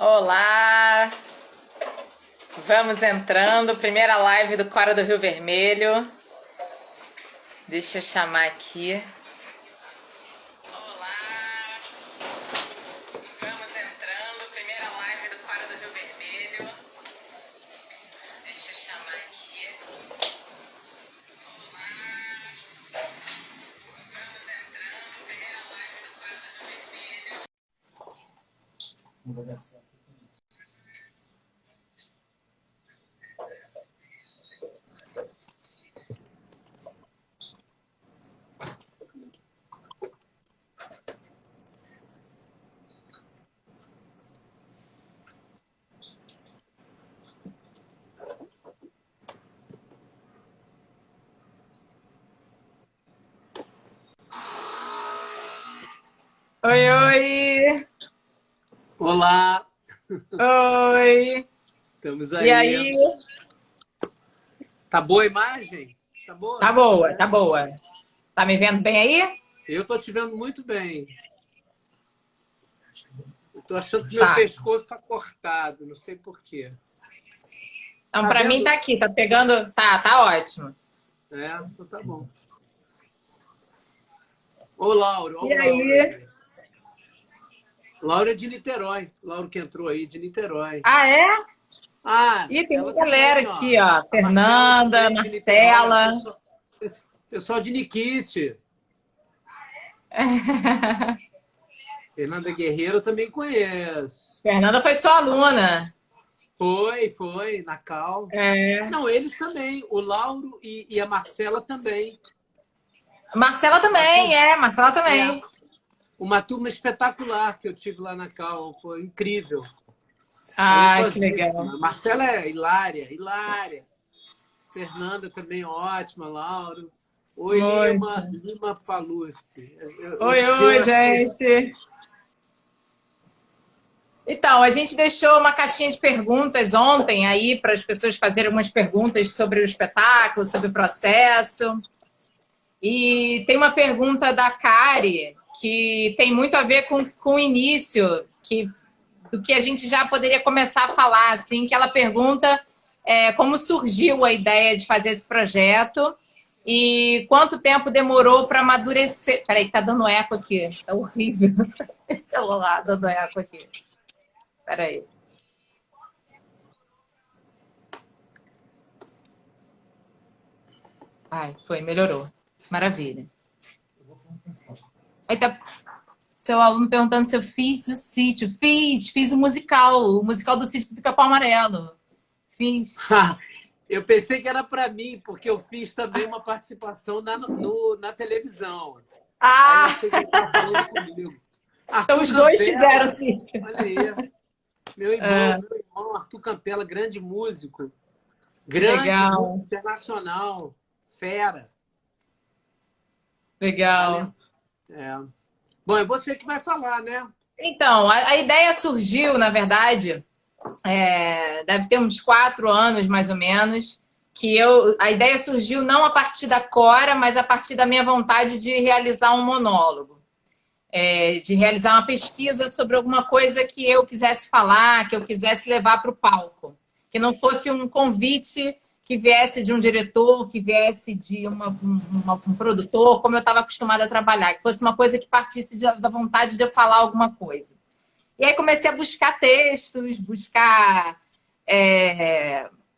Olá! Vamos entrando, primeira live do Cora do Rio Vermelho. Deixa eu chamar aqui. Olá! Vamos entrando, primeira live do Cora do Rio Vermelho. Deixa eu chamar aqui. Olá! Vamos entrando, primeira live do Cora do Rio Vermelho. Oi, oi! Olá, Oi! estamos E aí. aí? Tá boa a imagem? Tá boa? Tá boa, tá boa. Tá me vendo bem aí? Eu tô te vendo muito bem. Eu tô achando que meu Tá. pescoço tá cortado, não sei por quê. Então, Tá pra vendo? mim tá aqui, tá pegando. Tá ótimo. É, então tá bom. Ô, Lauro, ó E o Lauro aí? aí. Lauro é de Niterói. Lauro que entrou aí, de Niterói. Ah, é? Ah, Ih, tem uma ela galera também, aqui, ó. ó. A Marcela Fernanda, também, de Niterói, ó. Marcela. Pessoal de Nikit. Fernanda Guerreiro eu também conheço. Fernanda foi sua aluna. Foi, na Cal. É. Não, eles também. O Lauro e a Marcela também. Marcela Uma também, turma, Marcela também. uma turma espetacular que eu tive lá na Cal. Foi incrível. Ai, que legal. Talentosíssima. A Marcela é hilária. Fernanda também ótima, Lauro. Oi, Muito. Lima Palucci. Oi, Outro dia eu oi, achei. gente. Então, a gente deixou uma caixinha de perguntas ontem aí para as pessoas fazerem algumas perguntas sobre o espetáculo, sobre o processo. E tem uma pergunta da Kari que tem muito a ver com o início, do que a gente já poderia começar a falar, assim, que ela pergunta como surgiu a ideia de fazer esse projeto e quanto tempo demorou para amadurecer. Peraí, tá dando eco aqui. Tá horrível esse celular dando eco aqui. Peraí. Ai, foi, melhorou. Maravilha. Aí tá seu aluno perguntando se eu fiz o sítio. Fiz o musical do sítio do Pica-Pau Amarelo. Fiz. Eu pensei que era para mim, porque eu fiz também uma participação na televisão. Aí eu Ah, achei que ele estava falando comigo. então Arthur os dois fizeram o Campela, sítio. olha aí. Meu irmão, Arthur Campela, grande músico. Grande músico Legal, internacional. Fera. legal. Talento. É. Bom, é você que vai falar, né? Então, a ideia surgiu, na verdade, deve ter uns 4 anos, mais ou menos, a ideia surgiu não a partir da Cora, mas a partir da minha vontade de realizar um monólogo. De realizar uma pesquisa sobre alguma coisa que eu quisesse falar, que eu quisesse levar para o palco. Que não fosse um convite que viesse de um diretor, que viesse de um produtor, como eu estava acostumada a trabalhar. Que fosse uma coisa que partisse da vontade de eu falar alguma coisa. E aí comecei a buscar textos, buscar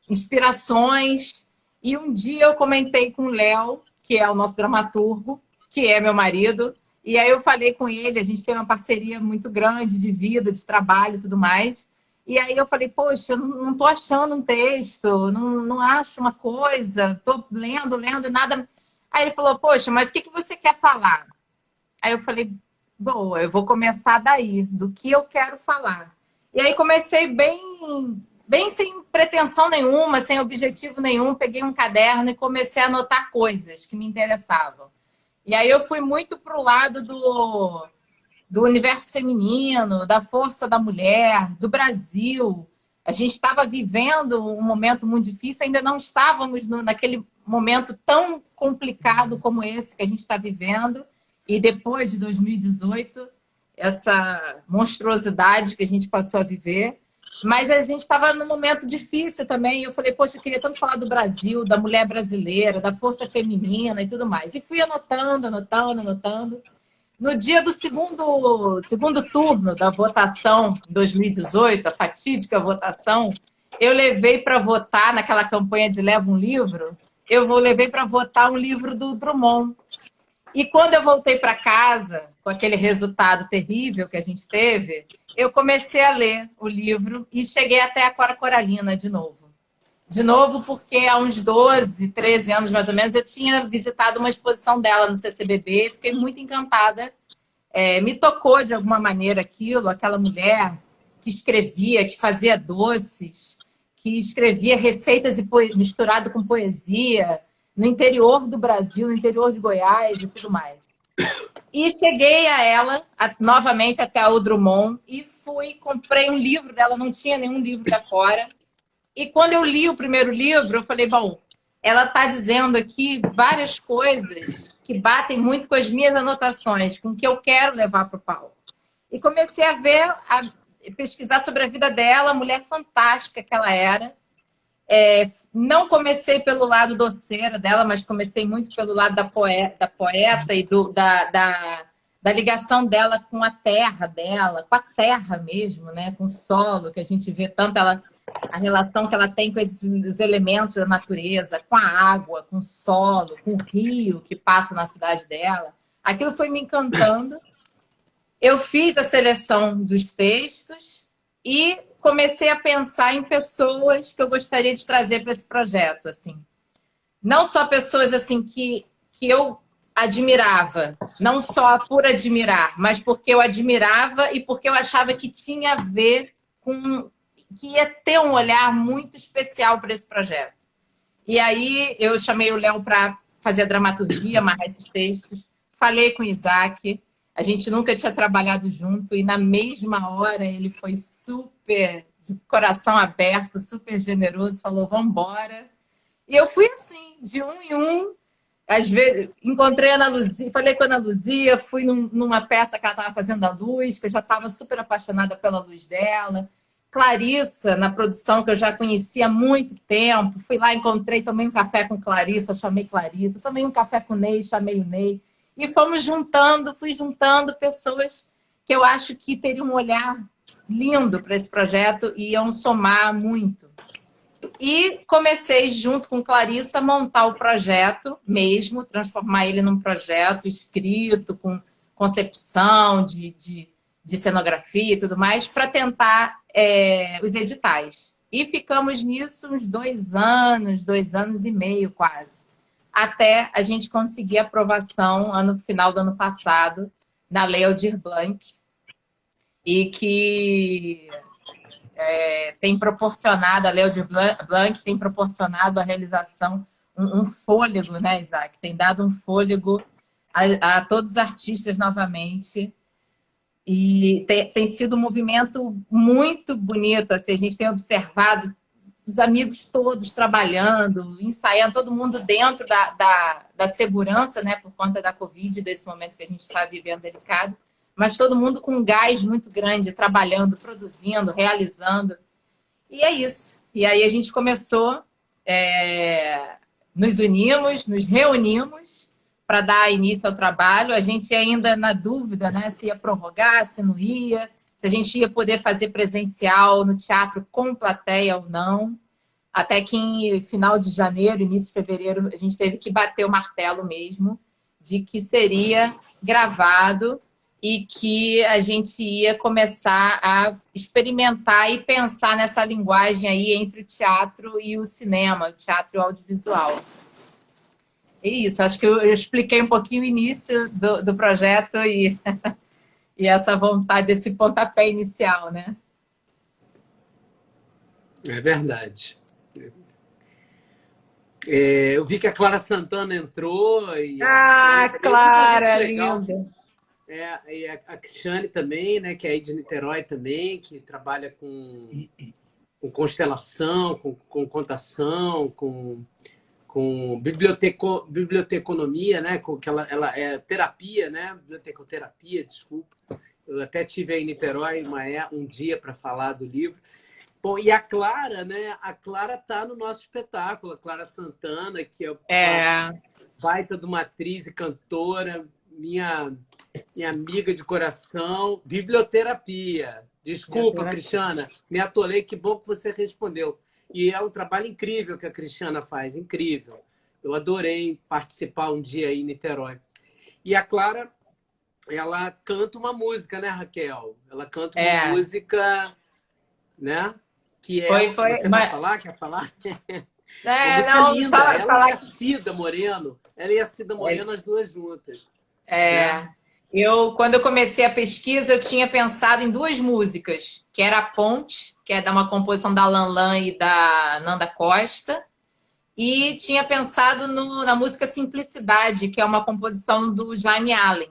inspirações. E um dia eu comentei com o Léo, que é o nosso dramaturgo, que é meu marido, e aí eu falei com ele, a gente tem uma parceria muito grande de vida, de trabalho e tudo mais. E aí eu falei, poxa, eu não estou achando um texto, não acho uma coisa, estou lendo, nada. Aí ele falou, poxa, mas o que você quer falar? Aí eu falei, boa, eu vou começar daí, do que eu quero falar. E aí comecei bem sem pretensão nenhuma, sem objetivo nenhum, peguei um caderno e comecei a anotar coisas que me interessavam. E aí eu fui muito pro lado do universo feminino, da força da mulher, do Brasil. A gente estava vivendo um momento muito difícil, ainda não estávamos naquele momento tão complicado como esse que a gente está vivendo. E depois de 2018, essa monstruosidade que a gente passou a viver. Mas a gente estava num momento difícil também. E eu falei, poxa, eu queria tanto falar do Brasil, da mulher brasileira, da força feminina e tudo mais. E fui anotando, anotando, anotando. No dia do segundo turno da votação em 2018, a fatídica votação, eu levei para votar naquela campanha de Leva um Livro, levei para votar um livro do Drummond. E quando eu voltei para casa, com aquele resultado terrível que a gente teve, eu comecei a ler o livro e cheguei até a Cora Coralina de novo. De novo, porque há uns 12, 13 anos mais ou menos, eu tinha visitado uma exposição dela no CCBB e fiquei muito encantada. Me tocou de alguma maneira aquilo, aquela mulher que escrevia, que fazia doces, que escrevia receitas misturado com poesia, no interior do Brasil, no interior de Goiás e tudo mais. E cheguei a ela, novamente até o Drummond, e comprei um livro dela, não tinha nenhum livro da Cora. E quando eu li o primeiro livro, eu falei, bom, ela está dizendo aqui várias coisas que batem muito com as minhas anotações, com o que eu quero levar para o palco. E comecei a pesquisar sobre a vida dela, a mulher fantástica que ela era. Não comecei pelo lado doceira dela, mas comecei muito pelo lado da poeta e da ligação dela com a terra dela, com a terra mesmo, né? Com o solo, que a gente vê tanto a relação que ela tem com os elementos da natureza, com a água, com o solo, com o rio que passa na cidade dela. Aquilo foi me encantando. Eu fiz a seleção dos textos e comecei a pensar em pessoas que eu gostaria de trazer para esse projeto, assim. Não só pessoas assim que eu admirava, não só por admirar, mas porque eu admirava e porque eu achava que tinha a ver com que ia ter um olhar muito especial para esse projeto. E aí eu chamei o Léo para fazer a dramaturgia, amarrar esses textos, falei com o Isaac, a gente nunca tinha trabalhado junto e na mesma hora ele foi super, de coração aberto, super generoso, falou, vamos embora. E eu fui assim, de um em um. Às vezes, encontrei a Ana Luzia, falei com a Ana Luzia, fui numa peça que ela estava fazendo a luz, que eu já estava super apaixonada pela luz dela. Clarissa, na produção, que eu já conhecia há muito tempo. Fui lá, encontrei, tomei um café com Clarissa, chamei Clarissa. Tomei um café com o Ney, chamei o Ney. E fui juntando pessoas que eu acho que teriam um olhar lindo para esse projeto e iam somar muito. E comecei, junto com Clarissa, a montar o projeto mesmo, transformar ele num projeto escrito, com concepção de cenografia e tudo mais, para tentar os editais. E ficamos nisso uns 2 anos e meio quase, até a gente conseguir a aprovação no final do ano passado, na Lei Aldir Blanc, e que tem proporcionado, a Lei Aldir Blanc tem proporcionado a realização, um fôlego, né, Isaac? Tem dado um fôlego a todos os artistas novamente. E tem sido um movimento muito bonito. Assim, a gente tem observado os amigos todos trabalhando, ensaiando, todo mundo dentro da segurança, né, por conta da Covid, desse momento que a gente está vivendo delicado, mas todo mundo com um gás muito grande, trabalhando, produzindo, realizando. E é isso. E aí a gente começou, nos unimos, nos reunimos para dar início ao trabalho. A gente ainda na dúvida, né, se ia prorrogar, se não ia, se a gente ia poder fazer presencial no teatro com plateia ou não. Até que em final de janeiro, início de fevereiro, a gente teve que bater o martelo mesmo de que seria gravado e que a gente ia começar a experimentar e pensar nessa linguagem aí entre o teatro e o cinema, o teatro e o audiovisual. É isso, acho que eu expliquei um pouquinho o início do projeto e essa vontade, desse pontapé inicial, né? É verdade. Eu vi que a Clara Santana entrou e Clara, linda! E a Cristiane também, né, que é aí de Niterói também, que trabalha com constelação, com contação, com biblioteconomia, né, que ela é terapia, né, bibliotecoterapia, desculpa. Eu até tive aí em Niterói um dia para falar do livro. Bom, e a Clara, né? A Clara está no nosso espetáculo, a Clara Santana, que é uma baita de uma atriz e cantora, minha amiga de coração. Biblioterapia. Desculpa, Cristiana, me atolei, que bom que você respondeu. E é um trabalho incrível que a Cristiana faz, incrível. Eu adorei participar um dia aí em Niterói. E a Clara, ela canta uma música, né, Raquel? Ela canta uma música, né? Que é... Você vai falar? Quer falar? Uma música linda. Ela e a Cida Moreno. Ela e a Cida Moreno, as duas juntas. Né? Quando eu comecei a pesquisa, eu tinha pensado em duas músicas, que era A Ponte, que é uma composição da Lanlan e da Nanda Costa, e tinha pensado na música Simplicidade, que é uma composição do Jaime Allen.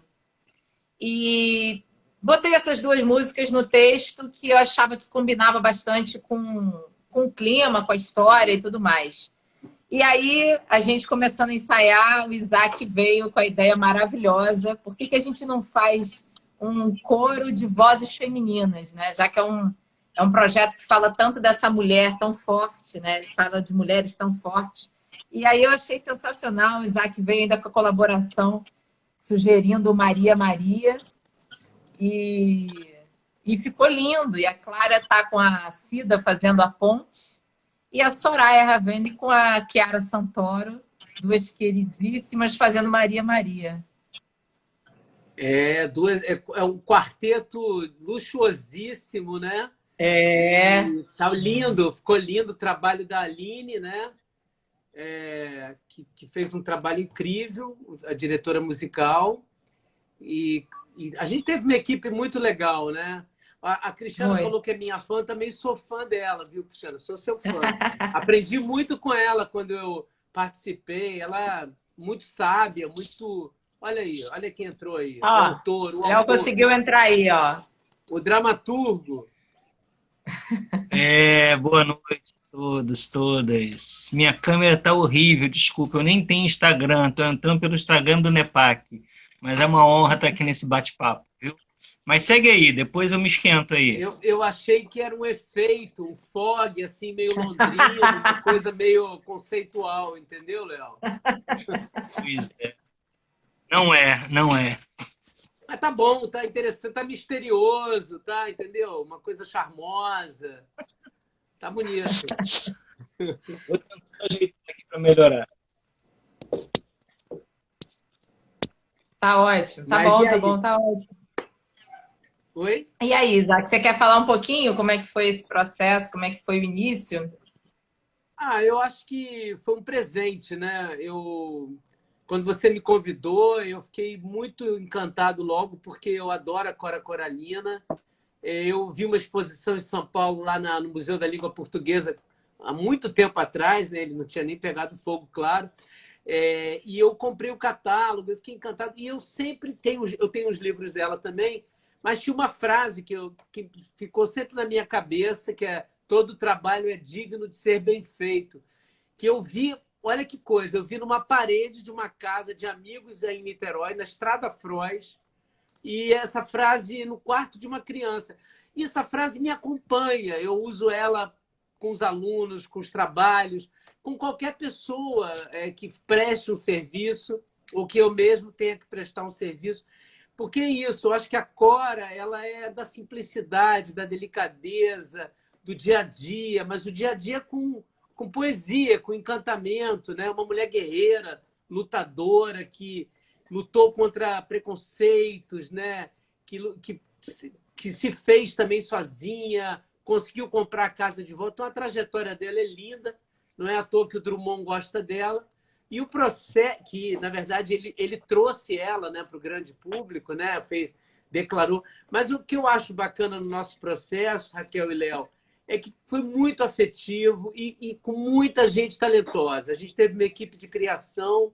E botei essas duas músicas no texto, que eu achava que combinava bastante com o clima, com a história e tudo mais. E aí, a gente começando a ensaiar, o Isaac veio com a ideia maravilhosa. Por que a gente não faz um coro de vozes femininas, né? Já que é um projeto que fala tanto dessa mulher tão forte, né? Fala de mulheres tão fortes. E aí eu achei sensacional. O Isaac veio ainda com a colaboração, sugerindo Maria Maria. E ficou lindo. E a Clara está com a Cida fazendo a ponte. E a Soraya Ravene com a Chiara Santoro, duas queridíssimas, fazendo Maria Maria. É um quarteto luxuosíssimo, né? Tá lindo, ficou lindo o trabalho da Aline, né? Que fez um trabalho incrível, a diretora musical. E a gente teve uma equipe muito legal, né? A Cristiana falou que é minha fã, também sou fã dela, viu, Cristiana? Sou seu fã. Aprendi muito com ela quando eu participei. Ela é muito sábia, muito... Olha aí, olha quem entrou aí. O autor. Léo conseguiu entrar aí, ó. O dramaturgo. Boa noite a todos, todas. Minha câmera tá horrível, desculpa, eu nem tenho Instagram, tô entrando pelo Instagram do NEPAC, mas é uma honra estar aqui nesse bate-papo, viu? Mas segue aí, depois eu me esquento aí. Eu achei que era um efeito, um fog, assim, meio londrino, uma coisa meio conceitual, entendeu, Léo? Pois é. Não é. Mas tá bom, tá interessante, tá misterioso, tá, entendeu? Uma coisa charmosa. Tá bonito. Vou tentar ajeitar aqui para melhorar. Tá ótimo, tá bom, tá ótimo. Oi? E aí, Isaac, você quer falar um pouquinho como é que foi esse processo, como é que foi o início? Eu acho que foi um presente, né? Quando você me convidou, eu fiquei muito encantado logo, porque eu adoro a Cora Coralina. Eu vi uma exposição em São Paulo, lá no Museu da Língua Portuguesa, há muito tempo atrás, né? Ele não tinha nem pegado fogo, claro. E eu comprei o catálogo, eu fiquei encantado. E eu sempre tenho os livros dela também, mas tinha uma frase que ficou sempre na minha cabeça, que é: todo trabalho é digno de ser bem feito. Que eu vi, olha que coisa, eu vi numa parede de uma casa de amigos aí em Niterói, na Estrada Frois, e essa frase no quarto de uma criança. E essa frase me acompanha, eu uso ela com os alunos, com os trabalhos, com qualquer pessoa que preste um serviço, ou que eu mesmo tenha que prestar um serviço. Porque é isso, eu acho que a Cora, ela é da simplicidade, da delicadeza, do dia a dia, mas o dia a dia com poesia, com encantamento, né? Uma mulher guerreira, lutadora, que lutou contra preconceitos, né? Que se fez também sozinha, conseguiu comprar a casa de volta. Então, a trajetória dela é linda, não é à toa que o Drummond gosta dela. E o processo, que na verdade ele trouxe ela, né, para o grande público, né, declarou. Mas o que eu acho bacana no nosso processo, Raquel e Léo, é que foi muito afetivo e com muita gente talentosa. A gente teve uma equipe de criação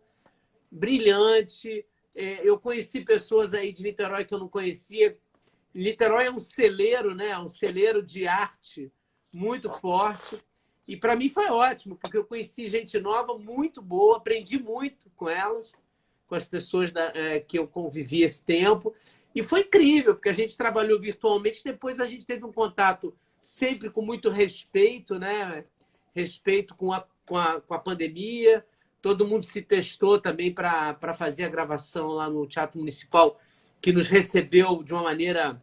brilhante. Eu conheci pessoas aí de Niterói que eu não conhecia. Niterói é um celeiro, né, um celeiro de arte muito forte. E para mim foi ótimo, porque eu conheci gente nova muito boa, aprendi muito com elas com as pessoas que eu convivi esse tempo. E foi incrível, porque a gente trabalhou virtualmente, depois a gente teve um contato sempre com muito respeito, né? Respeito com a pandemia. Todo mundo se testou também para fazer a gravação lá no Teatro Municipal, que nos recebeu de uma maneira...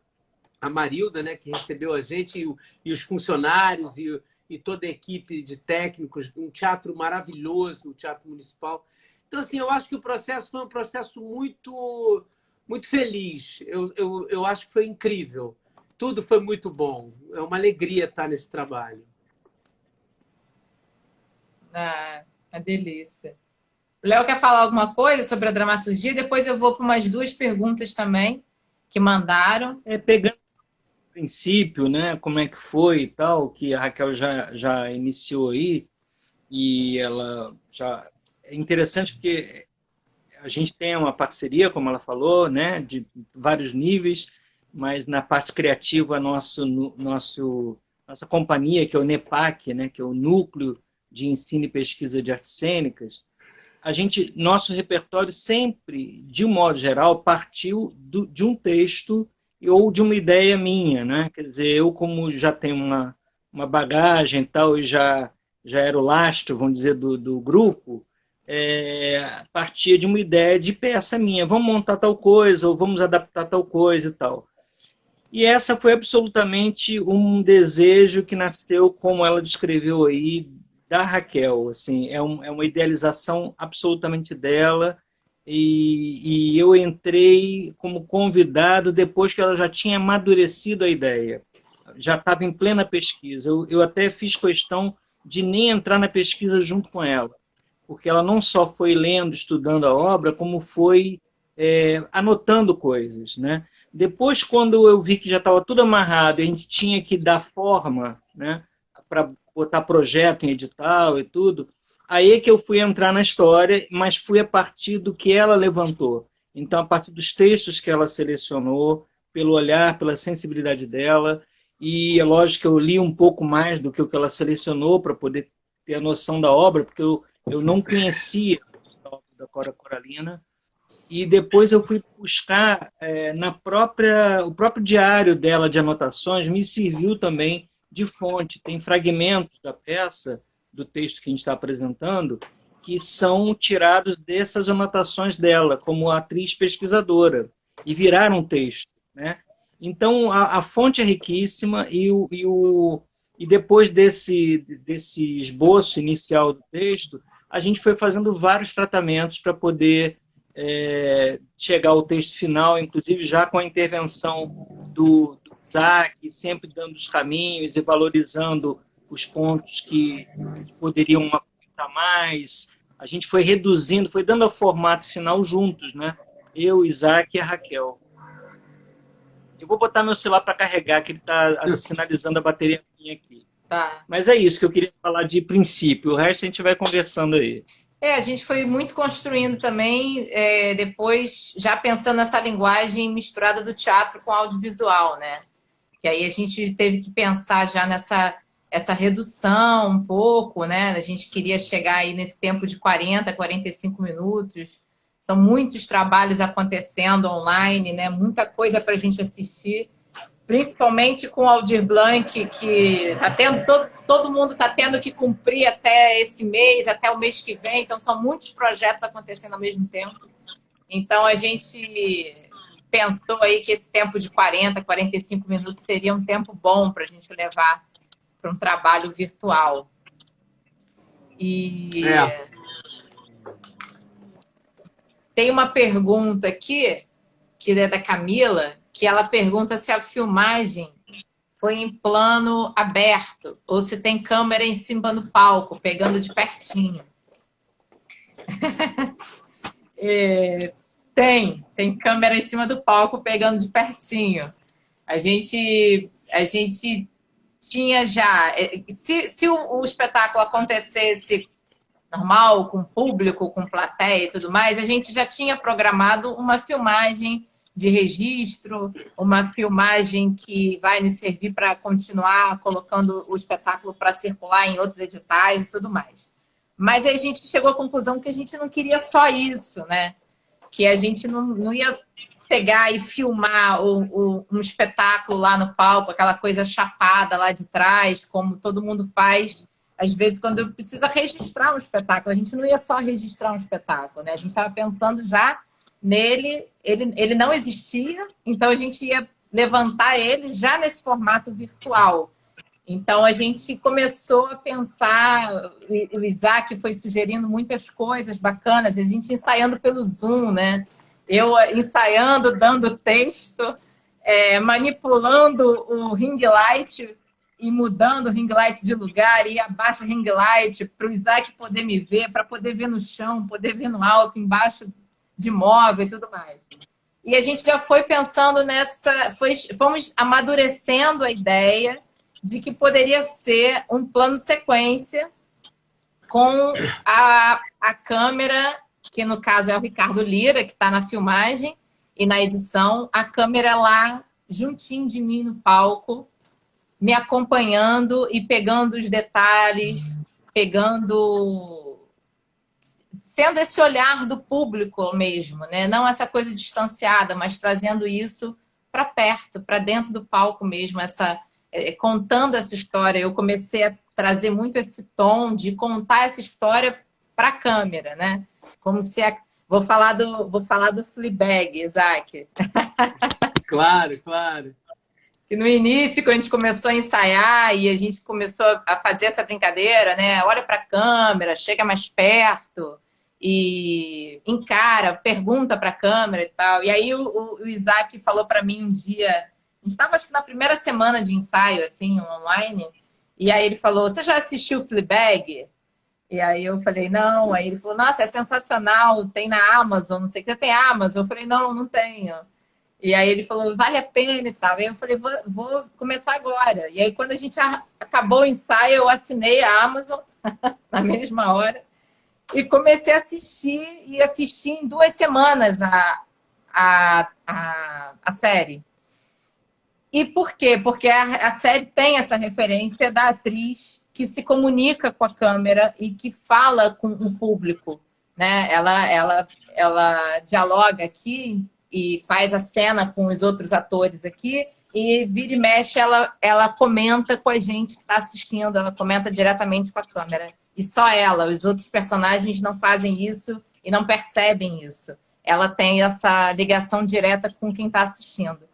A Marilda, né, que recebeu a gente, e os funcionários, e toda a equipe de técnicos. Um teatro maravilhoso, o Teatro Municipal. Então, assim, eu acho que o processo foi um processo muito, muito feliz. Eu acho que foi incrível. Tudo foi muito bom. É uma alegria estar nesse trabalho. Ah, uma delícia. O Léo quer falar alguma coisa sobre a dramaturgia? Depois eu vou para umas 2 perguntas também que mandaram. Pegando o princípio, né, como é que foi e tal, que a Raquel já iniciou aí, e ela já... É interessante porque a gente tem uma parceria, como ela falou, né, de vários níveis, mas na parte criativa, nossa companhia, que é o NEPAC, né, que é o Núcleo de Ensino e Pesquisa de Artes Cênicas, nosso repertório sempre, de um modo geral, partiu de um texto ou de uma ideia minha, né? Quer dizer, eu como já tenho uma bagagem e tal, e já era o lastro, vamos dizer, do grupo, partia de uma ideia de peça minha. Vamos montar tal coisa, ou vamos adaptar tal coisa e tal. E essa foi absolutamente um desejo que nasceu, como ela descreveu aí, da Raquel. Assim, é uma idealização absolutamente dela, e eu entrei como convidado depois que ela já tinha amadurecido a ideia. Já estava em plena pesquisa. Eu até fiz questão de nem entrar na pesquisa junto com ela, porque ela não só foi lendo, estudando a obra, como foi anotando coisas, né? Depois, quando eu vi que já estava tudo amarrado, a gente tinha que dar forma, né, para botar projeto em edital e tudo, aí é que eu fui entrar na história, mas fui a partir do que ela levantou. Então, a partir dos textos que ela selecionou, pelo olhar, pela sensibilidade dela, e é lógico que eu li um pouco mais do que o que ela selecionou para poder ter a noção da obra, porque eu não conhecia a obra da Cora Coralina, e depois eu fui buscar o próprio diário dela de anotações, me serviu também de fonte. Tem fragmentos da peça, do texto que a gente está apresentando, que são tirados dessas anotações dela, como atriz pesquisadora, e viraram um texto, né? Então, a fonte é riquíssima, e depois desse esboço inicial do texto, a gente foi fazendo vários tratamentos para poder chegar ao texto final, inclusive já com a intervenção do Isaac, sempre dando os caminhos e valorizando os pontos que poderiam apontar mais. A gente foi reduzindo, foi dando o formato final juntos, né? Eu, Isaac e a Raquel. Eu vou botar meu celular para carregar, que ele está sinalizando a bateria minha aqui. Tá. Mas é isso que eu queria falar de princípio. O resto a gente vai conversando aí. A gente foi muito construindo também, depois, já pensando nessa linguagem misturada do teatro com audiovisual, né? Que aí a gente teve que pensar já essa redução um pouco, né? A gente queria chegar aí nesse tempo de 40, 45 minutos. São muitos trabalhos acontecendo online, né? Muita coisa para a gente assistir. Principalmente com o Aldir Blanc, que tá tendo, todo mundo está tendo que cumprir até esse mês, até o mês que vem. Então, são muitos projetos acontecendo ao mesmo tempo. Então, a gente pensou aí que esse tempo de 40, 45 minutos seria um tempo bom para a gente levar para um trabalho virtual. E tem uma pergunta aqui, que é da Camila, que ela pergunta se a filmagem foi em plano aberto ou se tem câmera em cima do palco, pegando de pertinho. Tem câmera em cima do palco, pegando de pertinho. A gente tinha já... Se o espetáculo acontecesse normal, com público, com plateia e tudo mais, a gente já tinha programado uma filmagem de registro, uma filmagem que vai nos servir para continuar colocando o espetáculo para circular em outros editais e tudo mais. Mas a gente chegou à conclusão que a gente não queria só isso, né? que a gente não ia pegar e filmar um espetáculo lá no palco, aquela coisa chapada lá de trás, como todo mundo faz, às vezes, quando precisa registrar um espetáculo. A gente não ia só registrar um espetáculo, né? A gente estava pensando já nele, ele não existia, então a gente ia levantar ele já nesse formato virtual. Então, a gente começou a pensar, o Isaac foi sugerindo muitas coisas bacanas, a gente ensaiando pelo Zoom, né? Eu ensaiando, dando texto, manipulando o ring light e mudando o ring light de lugar, e abaixo o ring light para o Isaac poder me ver, para poder ver no chão, poder ver no alto, embaixo de móvel e tudo mais. E a gente já foi pensando fomos amadurecendo a ideia de que poderia ser um plano sequência com a câmera, que no caso é o Ricardo Lira, que está na filmagem e na edição, a câmera lá juntinho de mim no palco, me acompanhando e pegando os detalhes, sendo esse olhar do público mesmo, né? Não essa coisa distanciada, mas trazendo isso para perto, para dentro do palco mesmo, contando essa história. Eu comecei a trazer muito esse tom de contar essa história para a câmera, né? Como se vou falar do Fleabag, Isaac. Claro, claro. E no início, quando a gente começou a ensaiar e a gente começou a fazer essa brincadeira, né? Olha para a câmera, chega mais perto e encara, pergunta para a câmera e tal. E aí o Isaac falou para mim um dia, a gente estava acho que na primeira semana de ensaio, assim, online, e aí ele falou, você já assistiu Fleabag? E aí eu falei, não. Aí ele falou, nossa, é sensacional, tem na Amazon, não sei o que, você tem Amazon? Eu falei, não tenho. E aí ele falou, vale a pena e tal. E eu falei, vou começar agora. E aí quando a gente acabou o ensaio, eu assinei a Amazon na mesma hora e comecei a assistir, e assisti em 2 semanas a série. E por quê? Porque a série tem essa referência da atriz que se comunica com a câmera e que fala com o público, né? Ela dialoga aqui e faz a cena com os outros atores aqui, e vira e mexe, ela comenta com a gente que está assistindo, ela comenta diretamente com a câmera. E só ela, os outros personagens não fazem isso e não percebem isso. Ela tem essa ligação direta com quem está assistindo.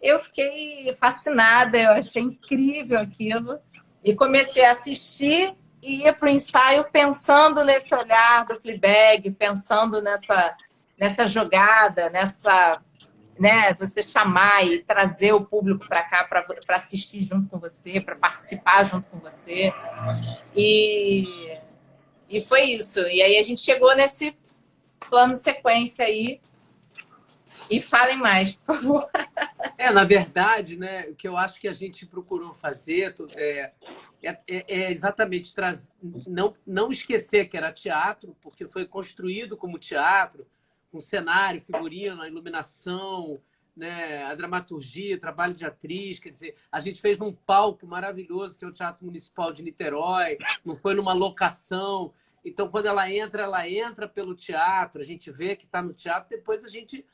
Eu fiquei fascinada, eu achei incrível aquilo, e comecei a assistir e ia para o ensaio pensando nesse olhar do Fleabag, pensando nessa jogada, né, você chamar e trazer o público para cá para assistir junto com você, para participar junto com você. E foi isso. E aí a gente chegou nesse plano sequência aí. E falem mais, por favor. Na verdade, né, o que eu acho que a gente procurou fazer é exatamente não esquecer que era teatro, porque foi construído como teatro, com cenário, figurino, a iluminação, né, a dramaturgia, trabalho de atriz. Quer dizer, a gente fez num palco maravilhoso, que é o Teatro Municipal de Niterói, não foi numa locação. Então, quando ela entra pelo teatro, a gente vê que está no teatro, depois a gente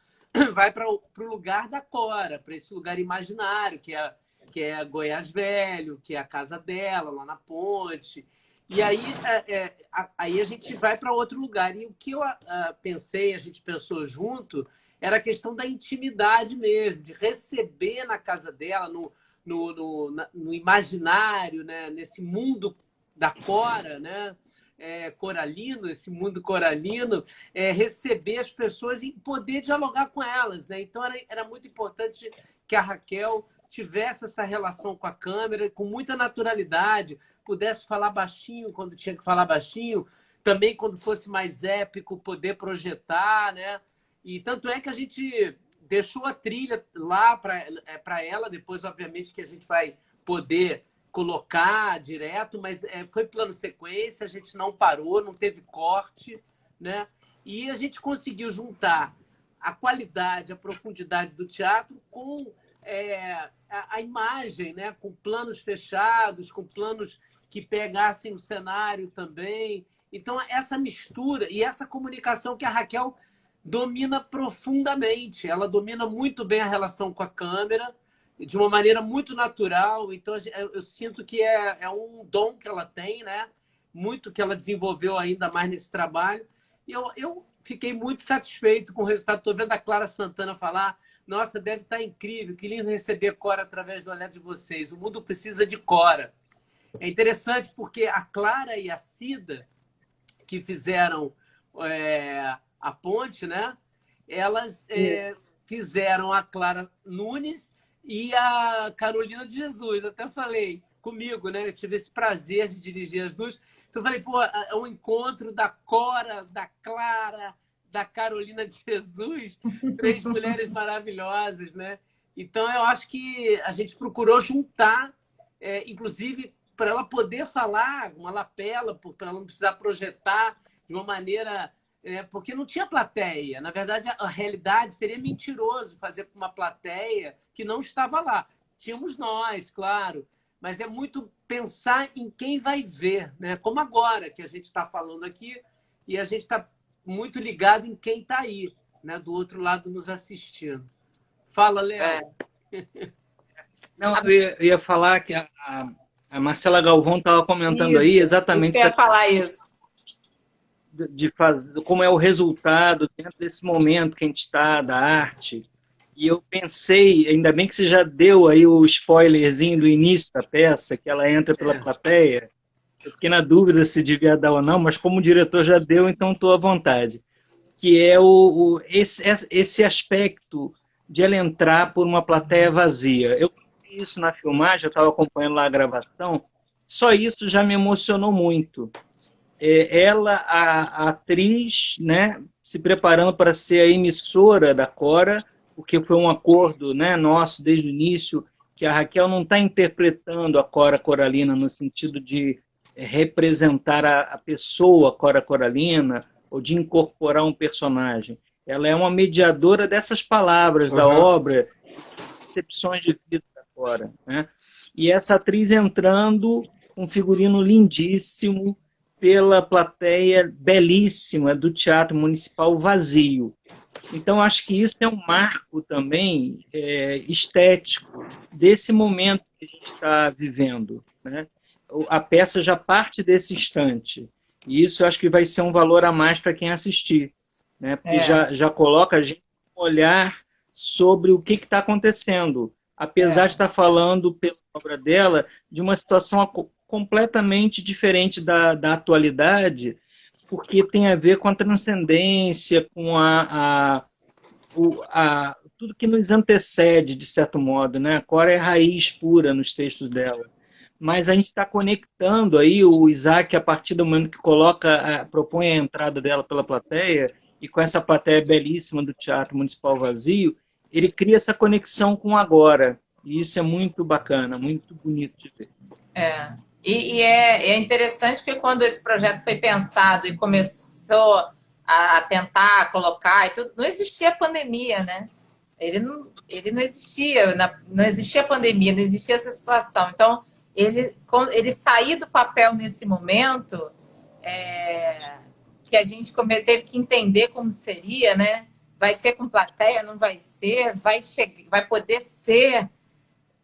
vai para o lugar da Cora, para esse lugar imaginário, que é Goiás Velho, que é a casa dela, lá na ponte. E aí, aí a gente vai para outro lugar. E o que eu pensei, a gente pensou junto, era a questão da intimidade mesmo, de receber na casa dela, no imaginário, né? Nesse mundo da Cora, né? Coralino, esse mundo coralino, receber as pessoas e poder dialogar com elas, né? Então era muito importante que a Raquel tivesse essa relação com a câmera, com muita naturalidade, pudesse falar baixinho quando tinha que falar baixinho, também quando fosse mais épico, poder projetar, né? E tanto é que a gente deixou a trilha lá para ela, depois, obviamente, que a gente vai poder colocar direto, mas foi plano sequência, a gente não parou, não teve corte, né? E a gente conseguiu juntar a qualidade, a profundidade do teatro com a imagem, né? Com planos fechados, com planos que pegassem o cenário também. Então, essa mistura e essa comunicação que a Raquel domina profundamente. Ela domina muito bem a relação com a câmera, de uma maneira muito natural. Então, eu sinto que é um dom que ela tem, né? Muito que ela desenvolveu ainda mais nesse trabalho. E eu fiquei muito satisfeito com o resultado. Estou vendo a Clara Santana falar: nossa, deve estar incrível, que lindo receber Cora através do olhar de vocês. O mundo precisa de Cora. É interessante porque a Clara e a Cida, que fizeram a ponte, né? Elas fizeram a Clara Nunes e a Carolina de Jesus. Até falei comigo, né? Eu tive esse prazer de dirigir as duas. Então eu falei, pô, é um encontro da Cora, da Clara, da Carolina de Jesus, 3 mulheres maravilhosas, né? Então eu acho que a gente procurou juntar, inclusive para ela poder falar, uma lapela, para ela não precisar projetar de uma maneira... porque não tinha plateia. Na verdade, a realidade seria mentiroso fazer com uma plateia que não estava lá. Tínhamos nós, claro, mas é muito pensar em quem vai ver, né? Como agora que a gente está falando aqui e a gente está muito ligado em quem está aí, né? Do outro lado nos assistindo. Fala, Léo. Não, eu ia falar que a Marcela Galvão estava comentando aí exatamente isso. Eu ia falar isso. De fazer, como é o resultado dentro desse momento que a gente está da arte. E eu pensei, ainda bem que você já deu aí o spoilerzinho do início da peça, que ela entra pela plateia. Eu fiquei na dúvida se devia dar ou não, mas como o diretor já deu, então estou à vontade. Que é esse aspecto de ela entrar por uma plateia vazia. Eu vi isso na filmagem, eu estava acompanhando lá a gravação, só isso já me emocionou muito. Ela, a atriz, né, se preparando para ser a emissora da Cora, porque foi um acordo, né, nosso desde o início, que a Raquel não está interpretando a Cora Coralina no sentido de representar a pessoa Cora Coralina ou de incorporar um personagem. Ela é uma mediadora dessas palavras, da obra, concepções de vida da Cora, né? E essa atriz entrando, um figurino lindíssimo, pela plateia belíssima do Teatro Municipal vazio. Então, acho que isso é um marco também estético desse momento que a gente está vivendo, né? A peça já parte desse instante. E isso eu acho que vai ser um valor a mais para quem assistir, né? Porque já coloca a gente um olhar sobre o que está acontecendo. Apesar de estar falando, pela obra dela, de uma situação completamente diferente da atualidade, porque tem a ver com a transcendência, com tudo que nos antecede, de certo modo, né? A Cora é raiz pura nos textos dela. Mas a gente está conectando aí o Isaac, a partir do momento que propõe a entrada dela pela plateia, e com essa plateia belíssima do Teatro Municipal vazio, ele cria essa conexão com o agora. E isso é muito bacana, muito bonito de ver. E é interessante que quando esse projeto foi pensado e começou a tentar colocar e tudo, não existia pandemia, né? Ele não existia, não existia pandemia, não existia essa situação. Então, ele sair do papel nesse momento, que a gente teve que entender como seria, né? Vai ser com plateia, não vai ser, vai poder ser...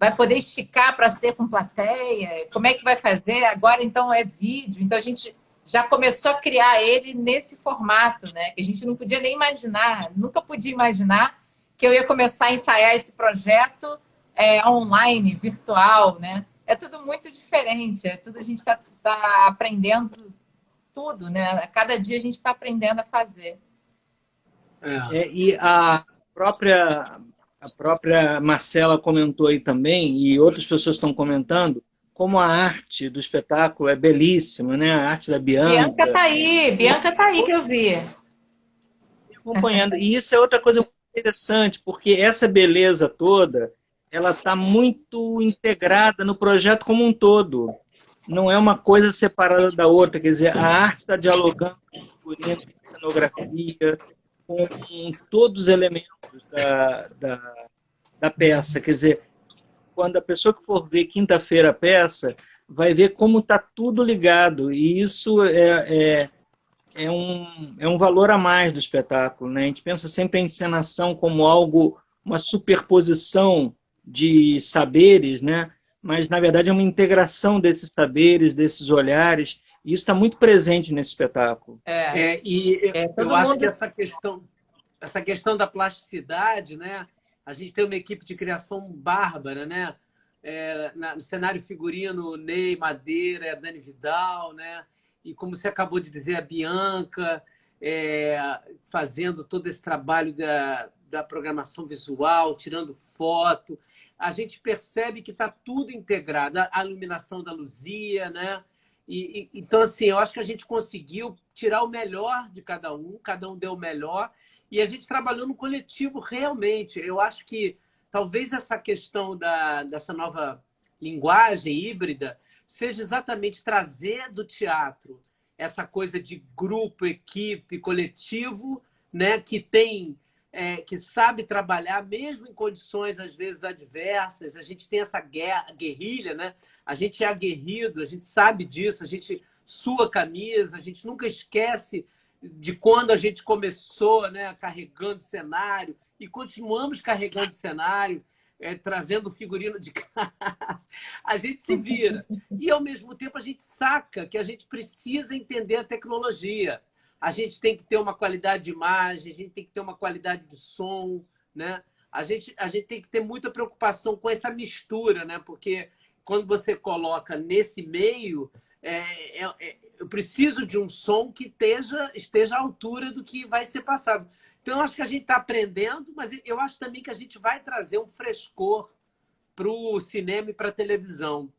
Vai poder esticar para ser com plateia? Como é que vai fazer? Agora, então, é vídeo. Então, a gente já começou a criar ele nesse formato, né? Que a gente não podia nem imaginar, nunca podia imaginar que eu ia começar a ensaiar esse projeto online, virtual, né? É tudo muito diferente. A gente está aprendendo tudo, né? A cada dia a gente está aprendendo a fazer. E a própria Marcela comentou aí também, e outras pessoas estão comentando, como a arte do espetáculo é belíssima, né? A arte da Bianca. Bianca tá aí que eu vi. Acompanhando. E isso é outra coisa muito interessante, porque essa beleza toda, ela está muito integrada no projeto como um todo. Não é uma coisa separada da outra, quer dizer, a arte está dialogando com a cenografia, com todos os elementos da peça. Quer dizer, quando a pessoa que for ver quinta-feira a peça, vai ver como está tudo ligado. E isso é um valor a mais do espetáculo, né? A gente pensa sempre a encenação como algo, uma superposição de saberes, né? Mas, na verdade, é uma integração desses saberes, desses olhares, e isso está muito presente nesse espetáculo. E eu todo acho que mundo. essa questão da plasticidade, né? A gente tem uma equipe de criação bárbara, né? No cenário figurino, Ney Madeira, Dani Vidal, né? E como você acabou de dizer, a Bianca, fazendo todo esse trabalho da programação visual, tirando foto. A gente percebe que está tudo integrado, a iluminação da Luzia, né? Então, assim, eu acho que a gente conseguiu tirar o melhor de cada um deu o melhor, e a gente trabalhou no coletivo realmente. Eu acho que talvez essa questão dessa nova linguagem híbrida seja exatamente trazer do teatro essa coisa de grupo, equipe, coletivo, né, que sabe trabalhar mesmo em condições às vezes adversas. A gente tem essa guerrilha, né? A gente é aguerrido, a gente sabe disso, a gente sua a camisa, a gente nunca esquece de quando a gente começou, né, carregando cenário, e continuamos carregando cenário, trazendo figurino de casa. A gente se vira. E, ao mesmo tempo, a gente saca que a gente precisa entender a tecnologia. A gente tem que ter uma qualidade de imagem, a gente tem que ter uma qualidade de som, né? A gente tem que ter muita preocupação com essa mistura, né? Porque quando você coloca nesse meio, eu preciso de um som que esteja à altura do que vai ser passado. Então, eu acho que a gente está aprendendo, mas eu acho também que a gente vai trazer um frescor para o cinema e para a televisão.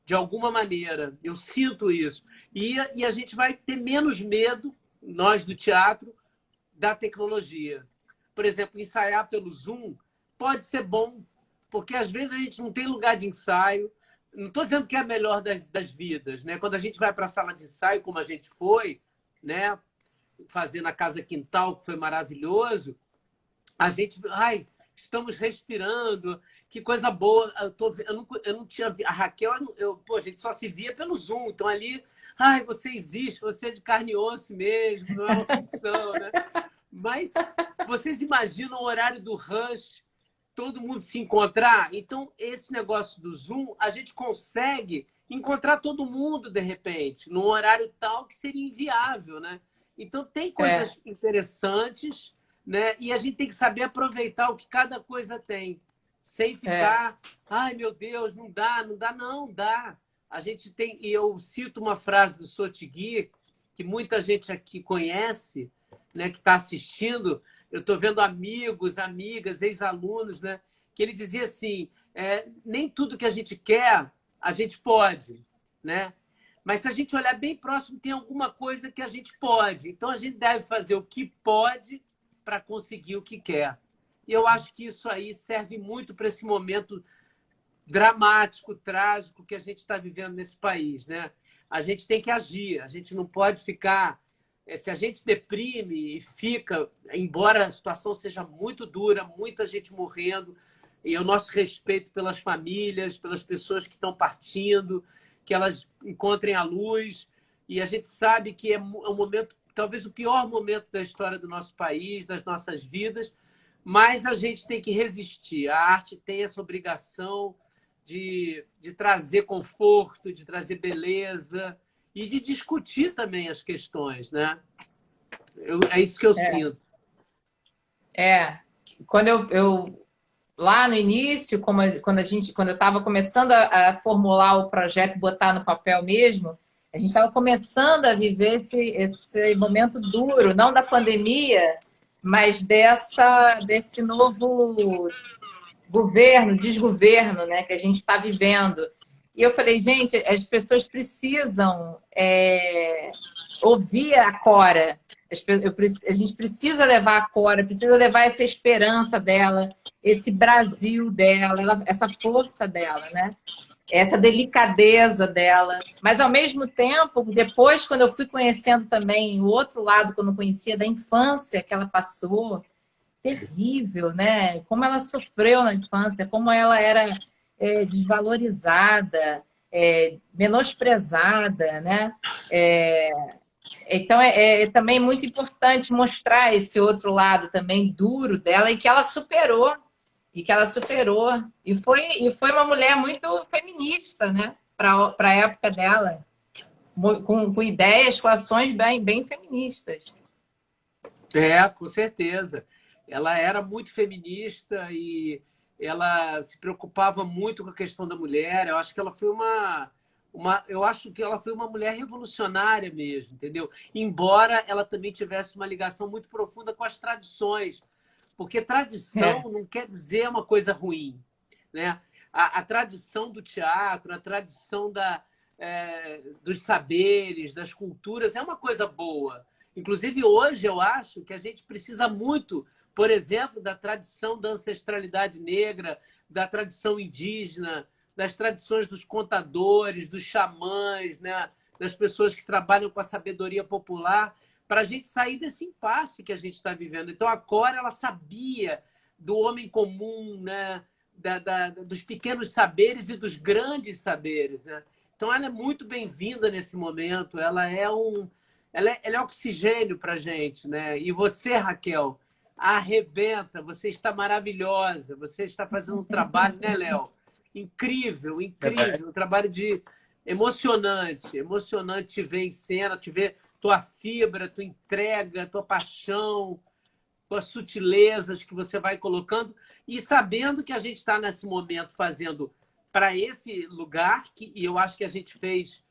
De alguma maneira, eu sinto isso. E a gente vai ter menos medo, nós do teatro, da tecnologia. Por exemplo, ensaiar pelo Zoom pode ser bom, porque às vezes a gente não tem lugar de ensaio. Não estou dizendo que é a melhor das vidas, né? Quando a gente vai para a sala de ensaio, como a gente foi, né, fazer na Casa Quintal, que foi maravilhoso, a gente... estamos respirando, que coisa boa. Eu não tinha... A Raquel, a gente só se via pelo Zoom. Então, ali, você existe, você é de carne e osso mesmo, não é uma ficção, né? Mas vocês imaginam o horário do rush, todo mundo se encontrar? Então, esse negócio do Zoom, a gente consegue encontrar todo mundo, de repente, num horário tal que seria inviável, né? Então, tem coisas interessantes, né? E a gente tem que saber aproveitar o que cada coisa tem, sem ficar, ai, meu Deus, não dá, não dá. A gente tem, e eu cito uma frase do Sotigui, que muita gente aqui conhece, né, que está assistindo. Eu estou vendo amigos, amigas, ex-alunos, né, que ele dizia assim, nem tudo que a gente quer, a gente pode, né? Mas se a gente olhar bem próximo, tem alguma coisa que a gente pode. Então, a gente deve fazer o que pode para conseguir o que quer. E eu acho que isso aí serve muito para esse momento dramático, trágico que a gente está vivendo nesse país, né? A gente tem que agir, a gente não pode ficar... Se a gente deprime e fica, embora a situação seja muito dura, muita gente morrendo, e o nosso respeito pelas famílias, pelas pessoas que estão partindo, que elas encontrem a luz, e a gente sabe que é um momento, talvez o pior momento da história do nosso país, das nossas vidas, mas a gente tem que resistir. A arte tem essa obrigação de trazer conforto, de trazer beleza e de discutir também as questões, né? É isso que eu sinto. Quando eu lá no início, quando eu estava começando a formular o projeto, botar no papel mesmo, a gente estava começando a viver esse momento duro, não da pandemia, mas desse novo desgoverno, né, que a gente está vivendo. E eu falei, gente, as pessoas precisam ouvir a Cora. A gente precisa levar a Cora, precisa levar essa esperança dela, esse Brasil dela, essa força dela, né? Essa delicadeza dela. Mas, ao mesmo tempo, depois, quando eu fui conhecendo também o outro lado que eu não conhecia, da infância que ela passou, terrível, né? Como ela sofreu na infância, como ela era desvalorizada, menosprezada, né? Então é também muito importante mostrar esse outro lado também duro dela e que ela superou e foi uma mulher muito feminista, né? Para a época dela, com ideias, com ações bem feministas. É, com certeza. Ela era muito feminista e ela se preocupava muito com a questão da mulher. Eu acho que ela foi eu acho que ela foi uma mulher revolucionária mesmo, entendeu? Embora ela também tivesse uma ligação muito profunda com as tradições, porque tradição não quer dizer uma coisa ruim, né? A tradição do teatro, a tradição dos saberes, das culturas é uma coisa boa. Inclusive, hoje, eu acho que a gente precisa muito, por exemplo, da tradição da ancestralidade negra, da tradição indígena, das tradições dos contadores, dos xamãs, né? Das pessoas que trabalham com a sabedoria popular, para a gente sair desse impasse que a gente está vivendo. Então, a Cora, ela sabia do homem comum, né? Dos pequenos saberes e dos grandes saberes, né? Então, ela é muito bem-vinda nesse momento. Ela é oxigênio para a gente, né? E você, Raquel, arrebenta. Você está maravilhosa. Você está fazendo um trabalho, né, Léo? Incrível, incrível. Um trabalho emocionante. Emocionante te ver em cena, te ver tua fibra, tua entrega, tua paixão, tuas sutilezas que você vai colocando e sabendo que a gente está nesse momento fazendo para esse lugar, e eu acho que a gente fez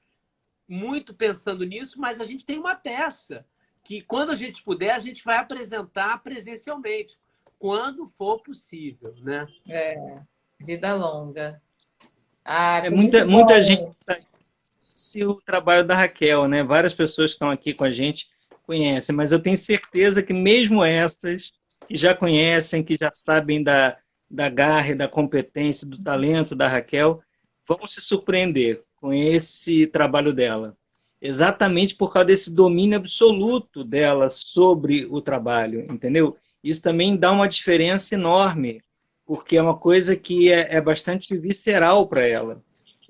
muito pensando nisso, mas a gente tem uma peça que, quando a gente puder, a gente vai apresentar presencialmente, quando for possível, né? Vida longa. Ah, É foi muito muita gente bom. conhece o trabalho da Raquel, né? Várias pessoas que estão aqui com a gente conhecem, mas eu tenho certeza que mesmo essas que já conhecem, que já sabem da garra, e da competência, do talento da Raquel, vão se surpreender com esse trabalho dela. Exatamente por causa desse domínio absoluto dela sobre o trabalho, entendeu? Isso também dá uma diferença enorme, porque é uma coisa que é bastante visceral para ela.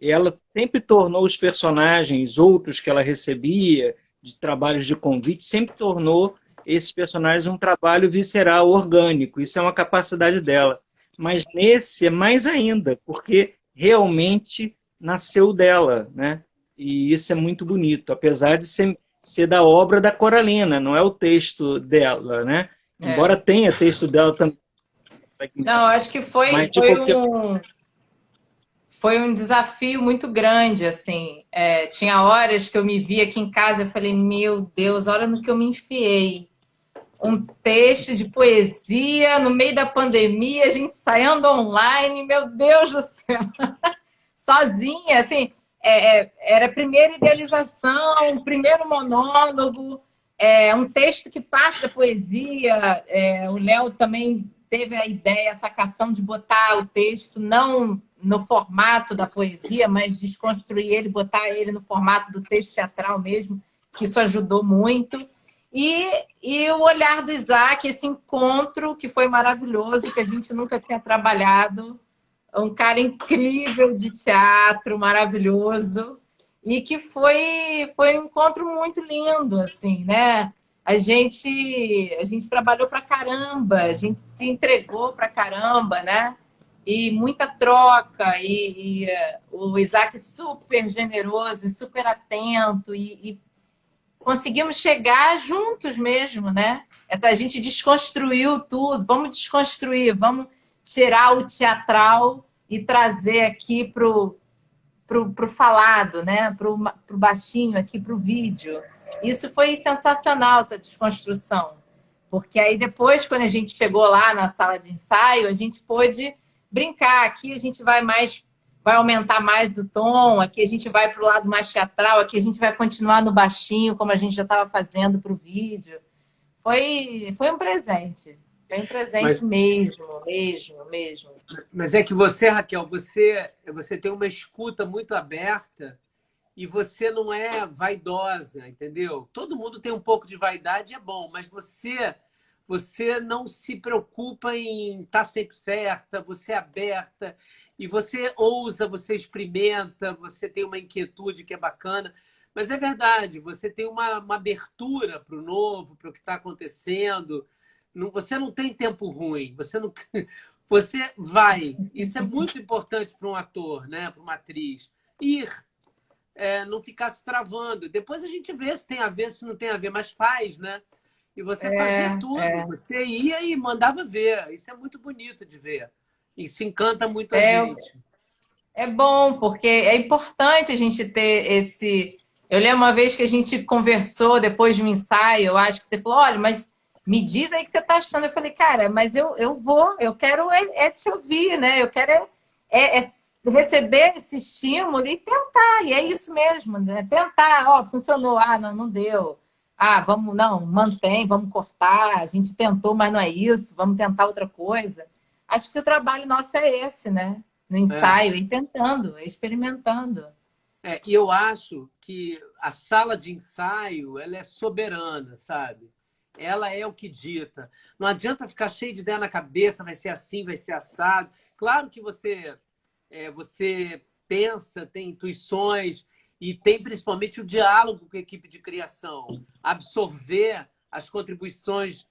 Ela sempre tornou os personagens, outros que ela recebia, de trabalhos de convite, sempre tornou esses personagens um trabalho visceral, orgânico. Isso é uma capacidade dela. Mas nesse é mais ainda, porque realmente nasceu dela, né? E isso é muito bonito, apesar de ser da obra da Coralina, não é o texto dela, né? Embora tenha texto dela também. Não, acho que Mas de qualquer foi um desafio muito grande, assim. Tinha horas que eu me vi aqui em casa e falei, meu Deus, olha no que eu me enfiei. Um texto de poesia no meio da pandemia, a gente saindo online, meu Deus do céu. Sozinha, assim, era a primeira idealização, primeiro monólogo, um texto que parte da poesia. O Léo também teve a ideia, a sacação de botar o texto não no formato da poesia, mas desconstruir ele, botar ele no formato do texto teatral mesmo, que isso ajudou muito. E o olhar do Isaac, esse encontro que foi maravilhoso, que a gente nunca tinha trabalhado, um cara incrível de teatro, maravilhoso, e que foi um encontro muito lindo, assim, né? A gente trabalhou pra caramba, a gente se entregou pra caramba, né? E muita troca, o Isaac super generoso, e super atento, e conseguimos chegar juntos mesmo, né? A gente desconstruiu tudo, vamos desconstruir, vamos tirar o teatral e trazer aqui pro falado, né? Pro baixinho aqui, pro vídeo. Isso foi sensacional, essa desconstrução. Porque aí depois, quando a gente chegou lá na sala de ensaio, a gente pôde brincar. Aqui a gente vai aumentar mais o tom, aqui a gente vai para o lado mais teatral, aqui a gente vai continuar no baixinho, como a gente já estava fazendo para o vídeo. Foi um presente. Foi um presente Mas, mesmo, mesmo, mesmo. mas é que você, Raquel, você tem uma escuta muito aberta e você não é vaidosa, entendeu? Todo mundo tem um pouco de vaidade, é bom, mas você não se preocupa em estar sempre certa, você é aberta e você ousa, você experimenta, você tem uma inquietude que é bacana. Mas é verdade, você tem uma abertura para o novo, para o que está acontecendo. Você não tem tempo ruim, você não, você vai. Isso é muito importante para um ator, né? Para uma atriz. Ir, não ficar se travando. Depois a gente vê se tem a ver, se não tem a ver, mas faz, né? E você fazia tudo. Você ia e mandava ver. Isso é muito bonito de ver. Isso encanta muito a gente. É bom, porque é importante a gente ter esse. Eu lembro uma vez que a gente conversou depois de um ensaio, eu acho que você falou, olha, mas me diz aí o que você está achando. Eu falei, cara, mas eu quero te ouvir, né? Eu quero receber esse estímulo e tentar, e é isso mesmo, né? Tentar, ó, funcionou, não deu. Vamos, não, mantém, vamos cortar, a gente tentou, mas não é isso, vamos tentar outra coisa. Acho que o trabalho nosso é esse, né? No ensaio, e tentando, experimentando. E eu acho que a sala de ensaio, ela é soberana, sabe? Ela é o que dita. Não adianta ficar cheio de ideia na cabeça, vai ser assim, vai ser assado. Claro que você pensa, tem intuições e tem principalmente o diálogo com a equipe de criação. Absorver as contribuições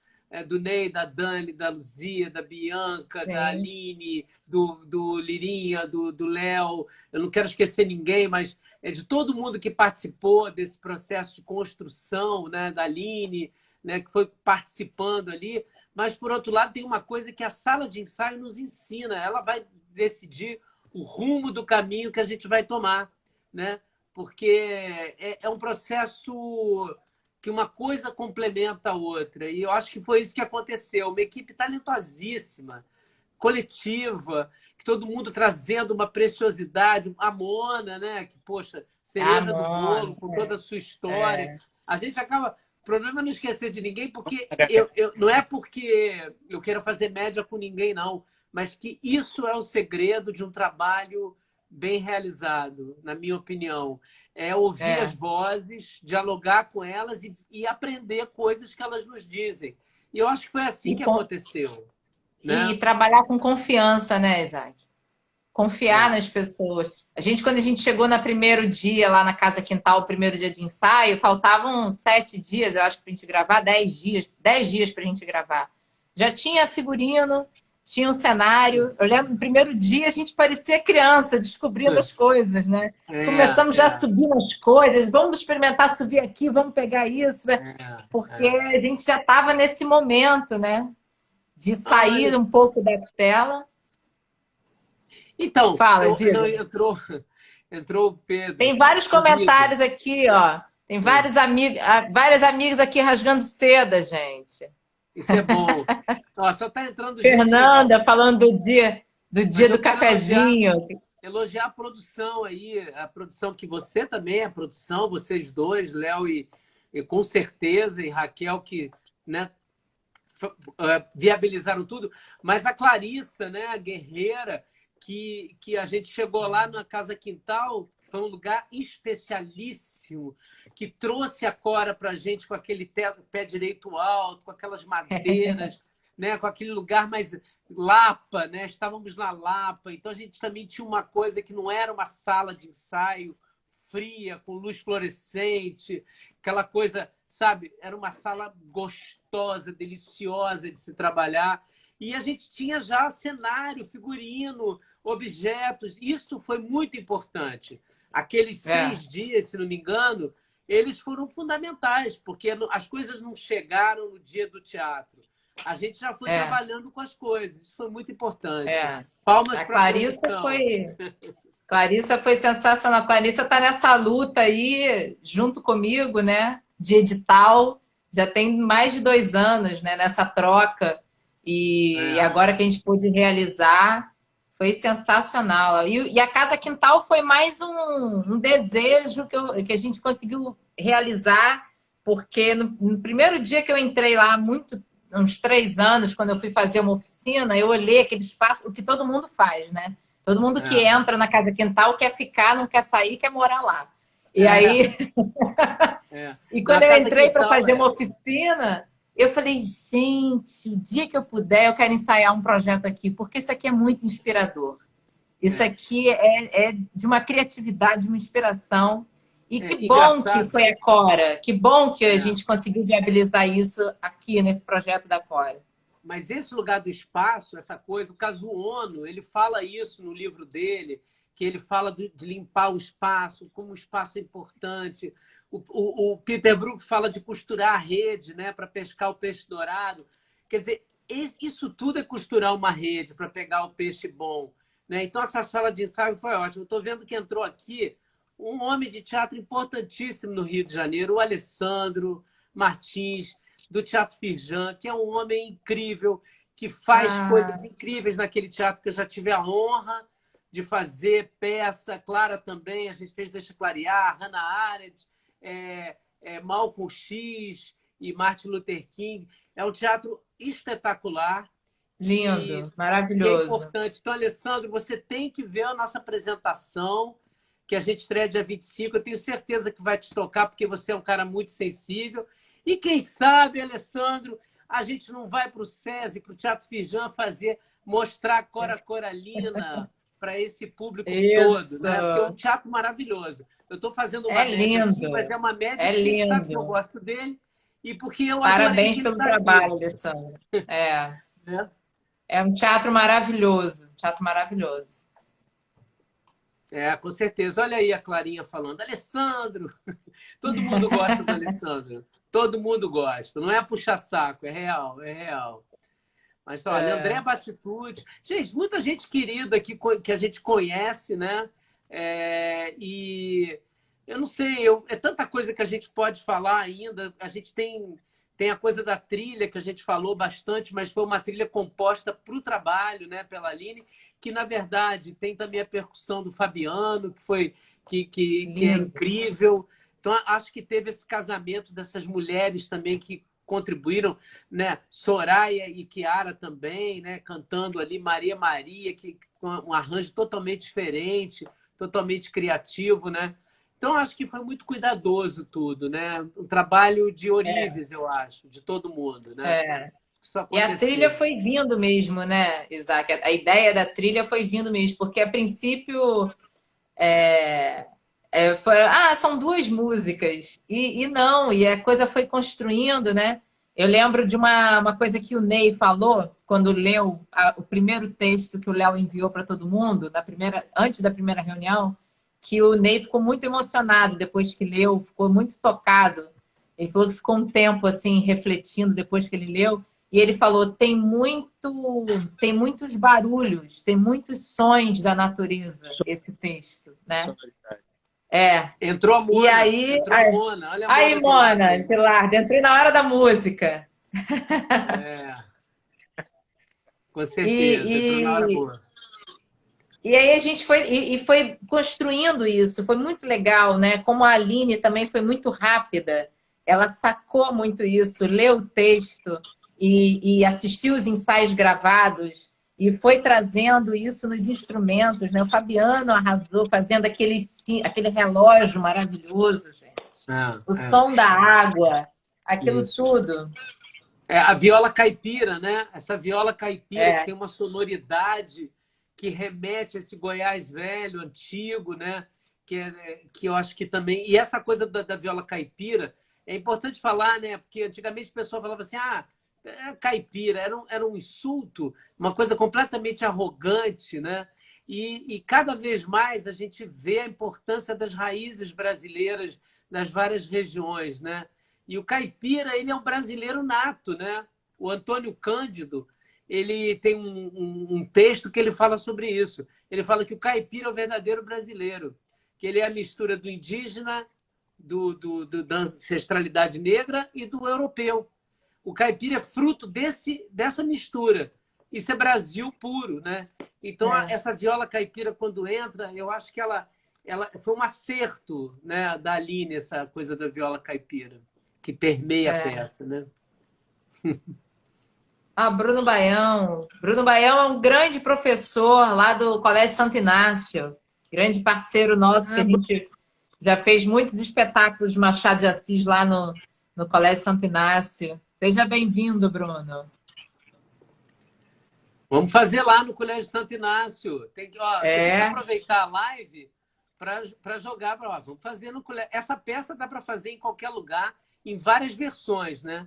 do Ney, da Dani, da Luzia, da Bianca, da Aline, do Lirinha, do Léo. Eu não quero esquecer ninguém, mas de todo mundo que participou desse processo de construção, né, da Aline, né, que foi participando ali. Mas, por outro lado, tem uma coisa que a sala de ensaio nos ensina. Ela vai decidir o rumo do caminho que a gente vai tomar, né? Porque é um processo que uma coisa complementa a outra. E eu acho que foi isso que aconteceu. Uma equipe talentosíssima, coletiva, que todo mundo trazendo uma preciosidade. A Mona, né? Que, poxa, cereja do bolo, com toda a sua história. A gente acaba... O problema é não esquecer de ninguém, porque não é porque eu quero fazer média com ninguém, não. Mas que isso é o segredo de um trabalho bem realizado, na minha opinião. É ouvir as vozes, dialogar com elas e aprender coisas que elas nos dizem. E eu acho que foi assim que aconteceu. Né? E trabalhar com confiança, né, Isaac? Confiar nas pessoas. Quando a gente chegou no primeiro dia lá na Casa Quintal, o primeiro dia de ensaio, faltavam 7 dias, eu acho, para a gente gravar, 10 dias para a gente gravar. Já tinha figurino, tinha um cenário. Eu lembro, no primeiro dia a gente parecia criança, descobrindo as coisas, né? Começamos já a subir nas coisas, vamos experimentar subir aqui, vamos pegar isso, porque a gente já estava nesse momento, né? De sair um pouco da tela. Então, fala, entrou o Pedro. Tem vários comentários aqui, ó. Tem várias amigas aqui rasgando seda, gente. Isso é bom. Ó, só tá entrando Fernanda gente falando do dia do cafezinho. Elogiar a produção aí, a produção que você também é produção, vocês dois, Léo e com certeza, e Raquel, que, né, viabilizaram tudo. Mas a Clarissa, né, a guerreira, que a gente chegou lá na Casa Quintal, foi um lugar especialíssimo, que trouxe a Cora para a gente com aquele pé direito alto, com aquelas madeiras, né? Com aquele lugar mais Lapa, né? Estávamos na Lapa, então a gente também tinha uma coisa que não era uma sala de ensaio fria, com luz fluorescente, aquela coisa, sabe? Era uma sala gostosa, deliciosa de se trabalhar. E a gente tinha já cenário, figurino, objetos. Isso foi muito importante. Aqueles 6 dias, se não me engano, eles foram fundamentais, porque as coisas não chegaram no dia do teatro. A gente já foi trabalhando com as coisas. Isso foi muito importante. Palmas para a Clarissa foi sensacional. A Clarissa está nessa luta aí, junto comigo, né? De edital. Já tem mais de 2 anos, né? Nessa troca. E agora que a gente pôde realizar, foi sensacional. E a Casa Quintal foi mais um desejo que a gente conseguiu realizar, porque no primeiro dia que eu entrei lá, uns 3 anos, quando eu fui fazer uma oficina, eu olhei aquele espaço, o que todo mundo faz, né? Todo mundo que entra na Casa Quintal quer ficar, não quer sair, quer morar lá. E aí... E quando eu entrei para fazer uma oficina... Eu falei, gente, o dia que eu puder, eu quero ensaiar um projeto aqui, porque isso aqui é muito inspirador. Isso aqui é de uma criatividade, de uma inspiração. E que bom que Engraçado. foi a Cora, que bom que a É. gente conseguiu viabilizar isso aqui nesse projeto da Cora. Mas esse lugar do espaço, essa coisa, o Kazuo Ono, ele fala isso no livro dele, que ele fala de limpar o espaço, como o espaço é importante. O Peter Brook fala de costurar a rede, né, para pescar o peixe dourado. Quer dizer, isso tudo é costurar uma rede para pegar o peixe bom. Né? Então, essa sala de ensaio foi ótima. Estou vendo que entrou aqui um homem de teatro importantíssimo no Rio de Janeiro, o Alessandro Martins, do Teatro Firjan, que é um homem incrível, que faz coisas incríveis naquele teatro que eu já tive a honra de fazer peça. Clara também, a gente fez Deixa Clarear, Hannah Arendt, Malcolm X e Martin Luther King. É um teatro espetacular. Lindo, Que é maravilhoso. importante. Então, Alessandro, você tem que ver a nossa apresentação, que a gente estreia dia 25. Eu tenho certeza que vai te tocar, porque você é um cara muito sensível. E quem sabe, Alessandro, a gente não vai para o SESI, para o Teatro Firjan, mostrar Cora Coralina para esse público todo, né? Porque é um teatro maravilhoso. Eu estou fazendo uma média aqui, Lindo, mas é uma média é porque ele sabe que eu lindo. gosto dele e porque eu adorei que Parabéns ele pelo está aqui. trabalho, Alessandra. Né? É um teatro maravilhoso, teatro maravilhoso. Com certeza. Olha aí a Clarinha falando. Alessandro! Todo mundo gosta do Alessandro. Todo mundo gosta. Não é puxa-saco, é real, é real. Mas olha, André Batitude. Gente, muita gente querida aqui que a gente conhece, né? E eu não sei, é tanta coisa que a gente pode falar ainda. A gente tem a coisa da trilha que a gente falou bastante, mas foi uma trilha composta para o trabalho, né, pela Aline, que na verdade tem também a percussão do Fabiano, que é incrível. Então acho que teve esse casamento dessas mulheres também que contribuíram, né? Soraya e Kiara também, né? Cantando ali Maria Maria, que com um arranjo totalmente diferente, totalmente criativo, né? Então, acho que foi muito cuidadoso tudo, né? Um trabalho de orives, eu acho, de todo mundo, né? Isso E a trilha aconteceu. foi vindo mesmo, né, Isaac? A ideia da trilha foi vindo mesmo, porque a princípio são duas músicas. E não, e a coisa foi construindo, né? Eu lembro de uma coisa que o Ney falou quando leu o primeiro texto que o Léo enviou para todo mundo, antes da primeira reunião, que o Ney ficou muito emocionado depois que leu, ficou muito tocado. Ele falou que ficou um tempo assim refletindo depois que ele leu, e ele falou: tem muitos barulhos, tem muitos sons da natureza esse texto, né? Entrou a E Mona, aí, entrou a Mona. Olha a aí, Mona Vilardo Mona, aí. Pilar, entrei na hora da música. Com certeza, entrou na hora boa. E aí a gente foi construindo isso, foi muito legal, né? Como a Aline também foi muito rápida, ela sacou muito isso, leu o texto e assistiu os ensaios gravados e foi trazendo isso nos instrumentos, né? O Fabiano arrasou fazendo aquele relógio maravilhoso, gente. O som da água, aquilo Isso. tudo. A viola caipira, né? Essa viola caipira que tem uma sonoridade que remete a esse Goiás velho, antigo, né? Que eu acho que também... E essa coisa da viola caipira, é importante falar, né? Porque antigamente o pessoal falava assim, caipira, era um insulto, uma coisa completamente arrogante, né? E cada vez mais a gente vê a importância das raízes brasileiras nas várias regiões, né? E o caipira, ele é um brasileiro nato, né? O Antônio Cândido, ele tem um texto que ele fala sobre isso. Ele fala que o caipira é o verdadeiro brasileiro, que ele é a mistura do indígena, da ancestralidade negra e do europeu. O caipira é fruto dessa mistura. Isso é Brasil puro, né? Então, essa viola caipira, quando entra, eu acho que ela foi um acerto, né, da Aline, essa coisa da viola caipira, que permeia a peça, né? Bruno Baião. Bruno Baião é um grande professor lá do Colégio Santo Inácio, grande parceiro nosso, que a gente já fez muitos espetáculos de Machado de Assis lá no Colégio Santo Inácio. Seja bem-vindo, Bruno. Vamos fazer lá no Colégio Santo Inácio. Você tem que aproveitar a live para jogar. Ó, vamos fazer no colégio. Essa peça dá para fazer em qualquer lugar, em várias versões, né?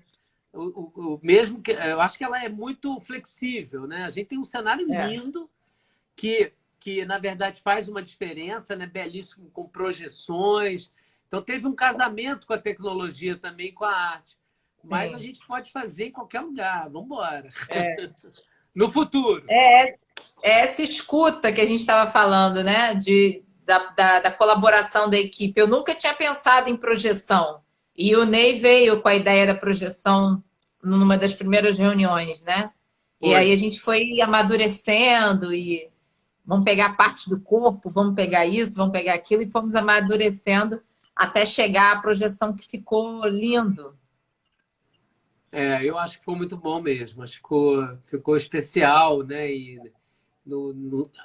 Mesmo que eu acho que ela é muito flexível, né? A gente tem um cenário lindo que na verdade faz uma diferença, né? Belíssimo, com projeções. Então teve um casamento com a tecnologia também, com a arte. Mas Sim. a gente pode fazer em qualquer lugar. Vamos embora. No futuro. Essa escuta que a gente estava falando, né? Da colaboração da equipe. Eu nunca tinha pensado em projeção. E o Ney veio com a ideia da projeção numa das primeiras reuniões, né? E aí a gente foi amadurecendo e vamos pegar parte do corpo, vamos pegar isso, vamos pegar aquilo, e fomos amadurecendo até chegar à projeção que ficou lindo. Eu acho que ficou muito bom mesmo. Acho que ficou especial, né? E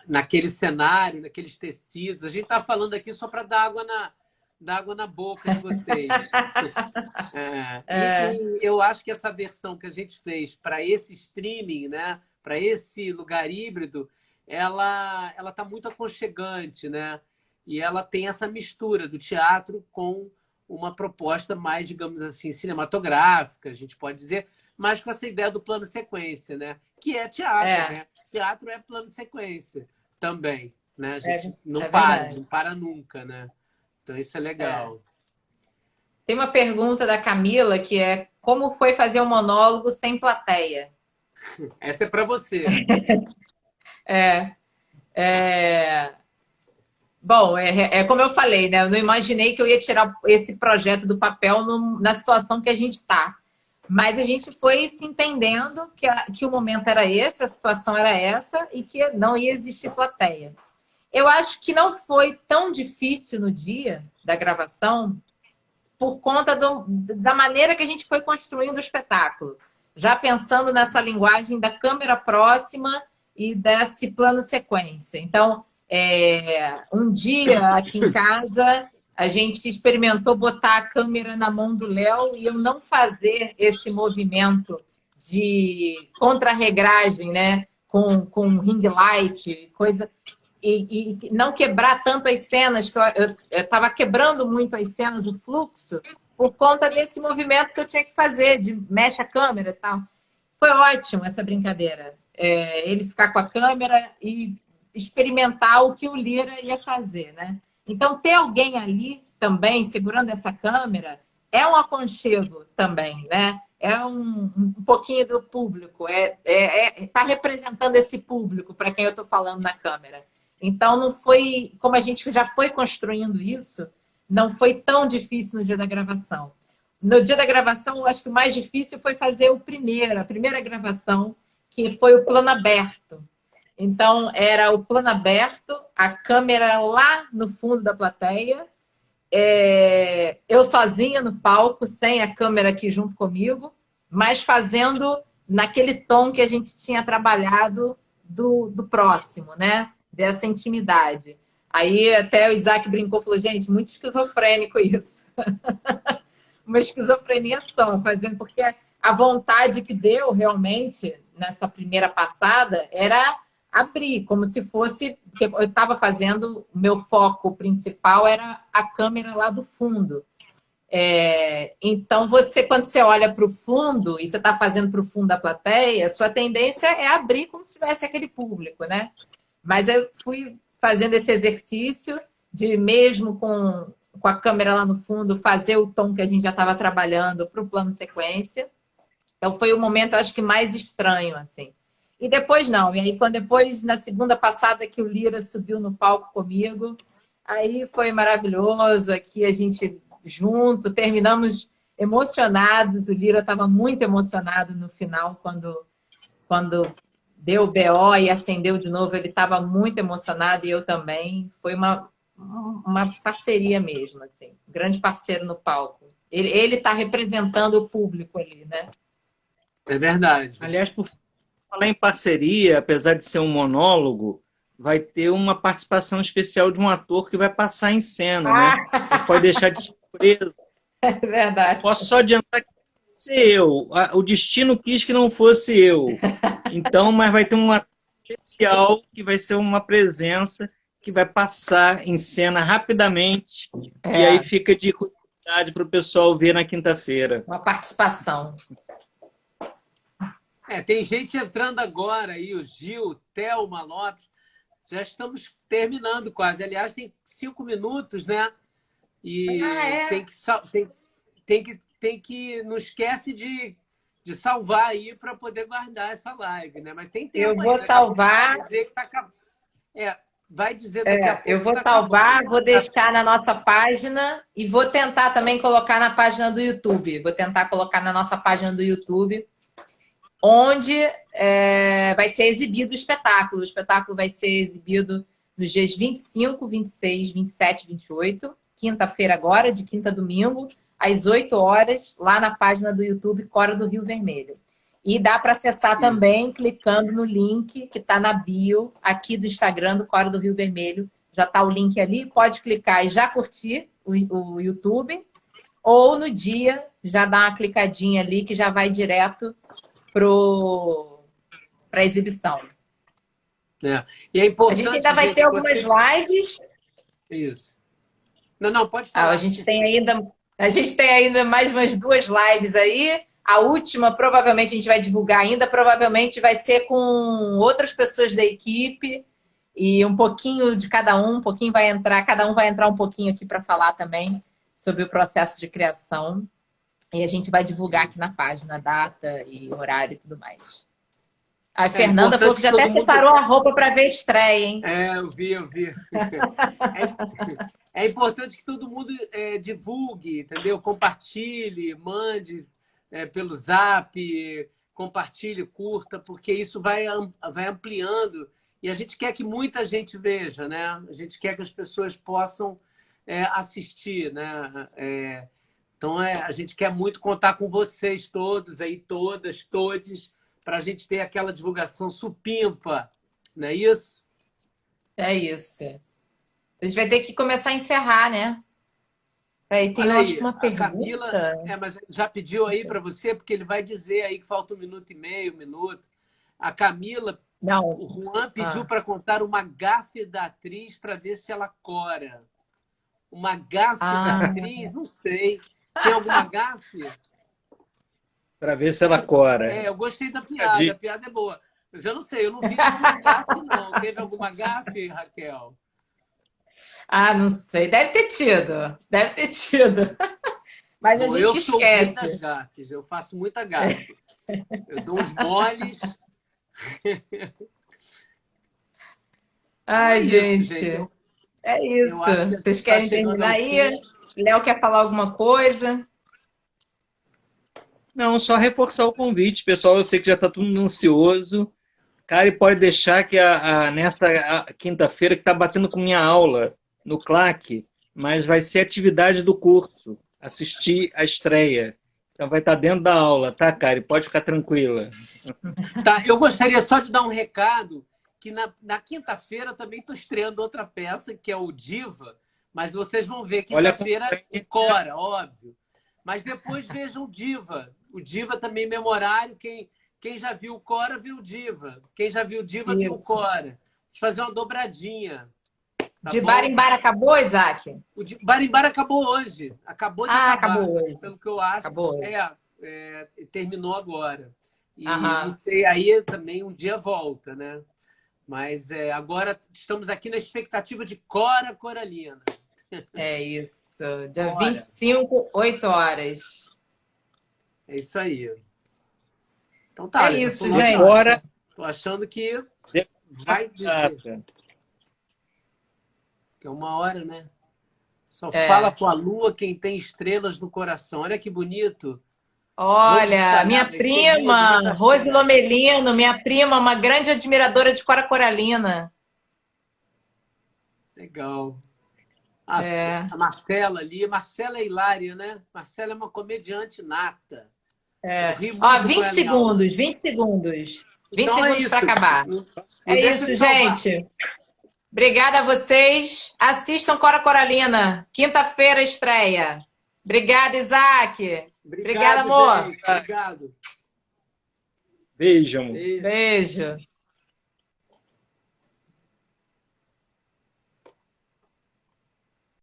naquele cenário, naqueles tecidos. A gente está falando aqui só para dar água na boca de vocês. E eu acho que essa versão que a gente fez para esse streaming, né? Para esse lugar híbrido, ela está muito aconchegante, né? E ela tem essa mistura do teatro com uma proposta mais, digamos assim, cinematográfica, a gente pode dizer, mas com essa ideia do plano sequência, né? Que é teatro, né? Teatro é plano sequência também, né? A gente não para nunca, né? Então isso é legal. Tem uma pergunta da Camila que é: como foi fazer um monólogo sem plateia? Essa é para você. Bom, como eu falei, né? Eu não imaginei que eu ia tirar esse projeto do papel na situação que a gente está. Mas a gente foi se entendendo que o momento era esse, a situação era essa e que não ia existir plateia. Eu acho que não foi tão difícil no dia da gravação por conta da maneira que a gente foi construindo o espetáculo. Já pensando nessa linguagem da câmera próxima e desse plano sequência. Então, um dia aqui em casa, a gente experimentou botar a câmera na mão do Léo e eu não fazer esse movimento de contra-regragem, né? Com ring light, coisa... E não quebrar tanto as cenas, que eu estava quebrando muito as cenas, o fluxo, por conta desse movimento que eu tinha que fazer, de mexe a câmera e tal. Foi ótimo essa brincadeira. Ele ficar com a câmera e experimentar o que o Lira ia fazer, né? Então, ter alguém ali também, segurando essa câmera, é um aconchego também, né? É um pouquinho do público, tá representando esse público para quem eu estou falando na câmera. Então, não foi, como a gente já foi construindo isso, não foi tão difícil no dia da gravação. No dia da gravação, eu acho que o mais difícil foi fazer a primeira gravação, que foi o plano aberto. Então, era o plano aberto, a câmera lá no fundo da plateia, eu sozinha no palco, sem a câmera aqui junto comigo, mas fazendo naquele tom que a gente tinha trabalhado do próximo, né? Dessa intimidade. Aí até o Isaac brincou, falou, gente, muito esquizofrênico isso. Uma esquizofrenia só, fazendo, porque a vontade que deu realmente nessa primeira passada era abrir, como se fosse, porque eu estava fazendo, o meu foco principal era a câmera lá do fundo. Então, quando você olha para o fundo e você está fazendo para o fundo da plateia, sua tendência é abrir como se tivesse aquele público, né? Mas eu fui fazendo esse exercício de, mesmo com a câmera lá no fundo, fazer o tom que a gente já estava trabalhando para o plano sequência. Então, foi o momento, acho que, mais estranho, assim. E depois não. E aí, depois, na segunda passada, que o Lira subiu no palco comigo, aí foi maravilhoso. Aqui a gente junto, terminamos emocionados. O Lira estava muito emocionado no final, quando deu o BO e acendeu de novo. Ele estava muito emocionado e eu também. Foi uma parceria mesmo, assim. Um grande parceiro no palco. Ele está representando o público ali, né? É verdade. Aliás, por falar em parceria, apesar de ser um monólogo, vai ter uma participação especial de um ator que vai passar em cena, né? Você pode deixar de surpresa. É verdade. Posso só adiantar que vai ser eu. O destino quis que não fosse eu. Então, mas vai ter um ator especial que vai ser uma presença que vai passar em cena rapidamente e É, aí fica de curiosidade para o pessoal ver na quinta-feira. uma participação. Tem gente entrando agora aí, o Gil, Thelma Lopes. Já estamos terminando quase. Aliás, tem 5 minutos, né? E É? tem que não esquece de salvar aí para poder guardar essa live, né? Mas tem Eu tempo vou ainda. Daqui a pouco salvar. vai dizer que tá acabando. Vai dizer daqui a pouco Eu vou que tá salvar, acabando. vou deixar na nossa página e vou tentar também colocar na página do YouTube. Vou tentar colocar na nossa página do YouTube, onde vai ser exibido o espetáculo. O espetáculo vai ser exibido nos dias 25, 26, 27, 28, quinta-feira agora, de quinta a domingo, às 8 horas, lá na página do YouTube Cora do Rio Vermelho. E dá para acessar também clicando no link que está na bio aqui do Instagram do Cora do Rio Vermelho. Já está o link ali, pode clicar e já curtir o YouTube. Ou no dia, já dá uma clicadinha ali que já vai direto para a exibição. E é importante, a gente ainda vai ter algumas lives. Isso. Não, pode falar. A gente tem ainda mais umas 2 lives aí. A última, provavelmente, a gente vai divulgar ainda. Provavelmente vai ser com outras pessoas da equipe. E um pouquinho de cada um pouquinho vai entrar. Cada um vai entrar um pouquinho aqui para falar também sobre o processo de criação. E a gente vai divulgar aqui na página, data e horário e tudo mais. A Fernanda falou que já até preparou a roupa para ver a estreia, hein? Eu vi. É importante que todo mundo divulgue, entendeu? Compartilhe, mande pelo Zap, compartilhe, curta, porque isso vai ampliando. E a gente quer que muita gente veja, né? A gente quer que as pessoas possam assistir, né? Então, a gente quer muito contar com vocês todos aí, todas, todes, para a gente ter aquela divulgação supimpa, não é isso? É isso. A gente vai ter que começar a encerrar, né? Aí tem, eu acho, uma pergunta. Camila, mas já pediu aí para você, porque ele vai dizer aí que falta 1 minuto e meio, 1 minuto. A Camila, o Juan pediu para contar uma gafe da atriz para ver se ela cora. Uma gafe da atriz? Não sei. Tem alguma gafe? Para ver se ela cora. Eu gostei da piada. A piada é boa. Mas eu não sei, eu não vi nenhuma gafe, não. Teve alguma gafe, Raquel? Não sei. Deve ter tido. Mas a gente esquece. Eu sou das gafes. Eu faço muita gafe. Eu dou uns moles. Ai, gente. É isso. Vocês querem terminar aí? Léo quer falar alguma coisa? Não, só reforçar o convite, pessoal. Eu sei que já está todo mundo ansioso. Cara, e pode deixar que nessa quinta-feira, que está batendo com minha aula no CLAC, mas vai ser atividade do curso, assistir a estreia. Então vai estar dentro da aula, tá, Kari? Pode ficar tranquila. Tá, eu gostaria só de dar um recado, que na quinta-feira também estou estreando outra peça, que é o Diva, mas vocês vão ver, quinta-feira é Cora, óbvio. Mas depois vejam o Diva. O Diva também é memorário. Quem já viu o Cora, viu o Diva. Quem já viu o Diva, viu o Cora. Vamos fazer uma dobradinha. Tá de Barimbara acabou, Isaac? O de Barimbara acabou hoje. Acabou de acabar. Acabou hoje. Pelo que eu acho. Acabou. Terminou agora. E não sei, aí também um dia volta, né? Mas agora estamos aqui na expectativa de Cora Coralina. É isso. Dia 25, 8 horas. É isso aí. Então tá. É isso, gente. Agora, tô achando que vai dizer. Que é 1 hora, né? Só fala com a lua quem tem estrelas no coração. Olha que bonito. Olha, minha prima, Rose Lomelino, minha prima, uma grande admiradora de Cora Coralina. Legal. A Marcela ali. Marcela é hilária, né? Marcela é uma comediante nata. 20 segundos, 20 segundos. 20 segundos para acabar. É isso, gente. Obrigada a vocês. Assistam Cora Coralina. Quinta-feira estreia. Obrigada, Isaac. Obrigada, amor. Gente. Obrigado. Beijo, amor. Beijo.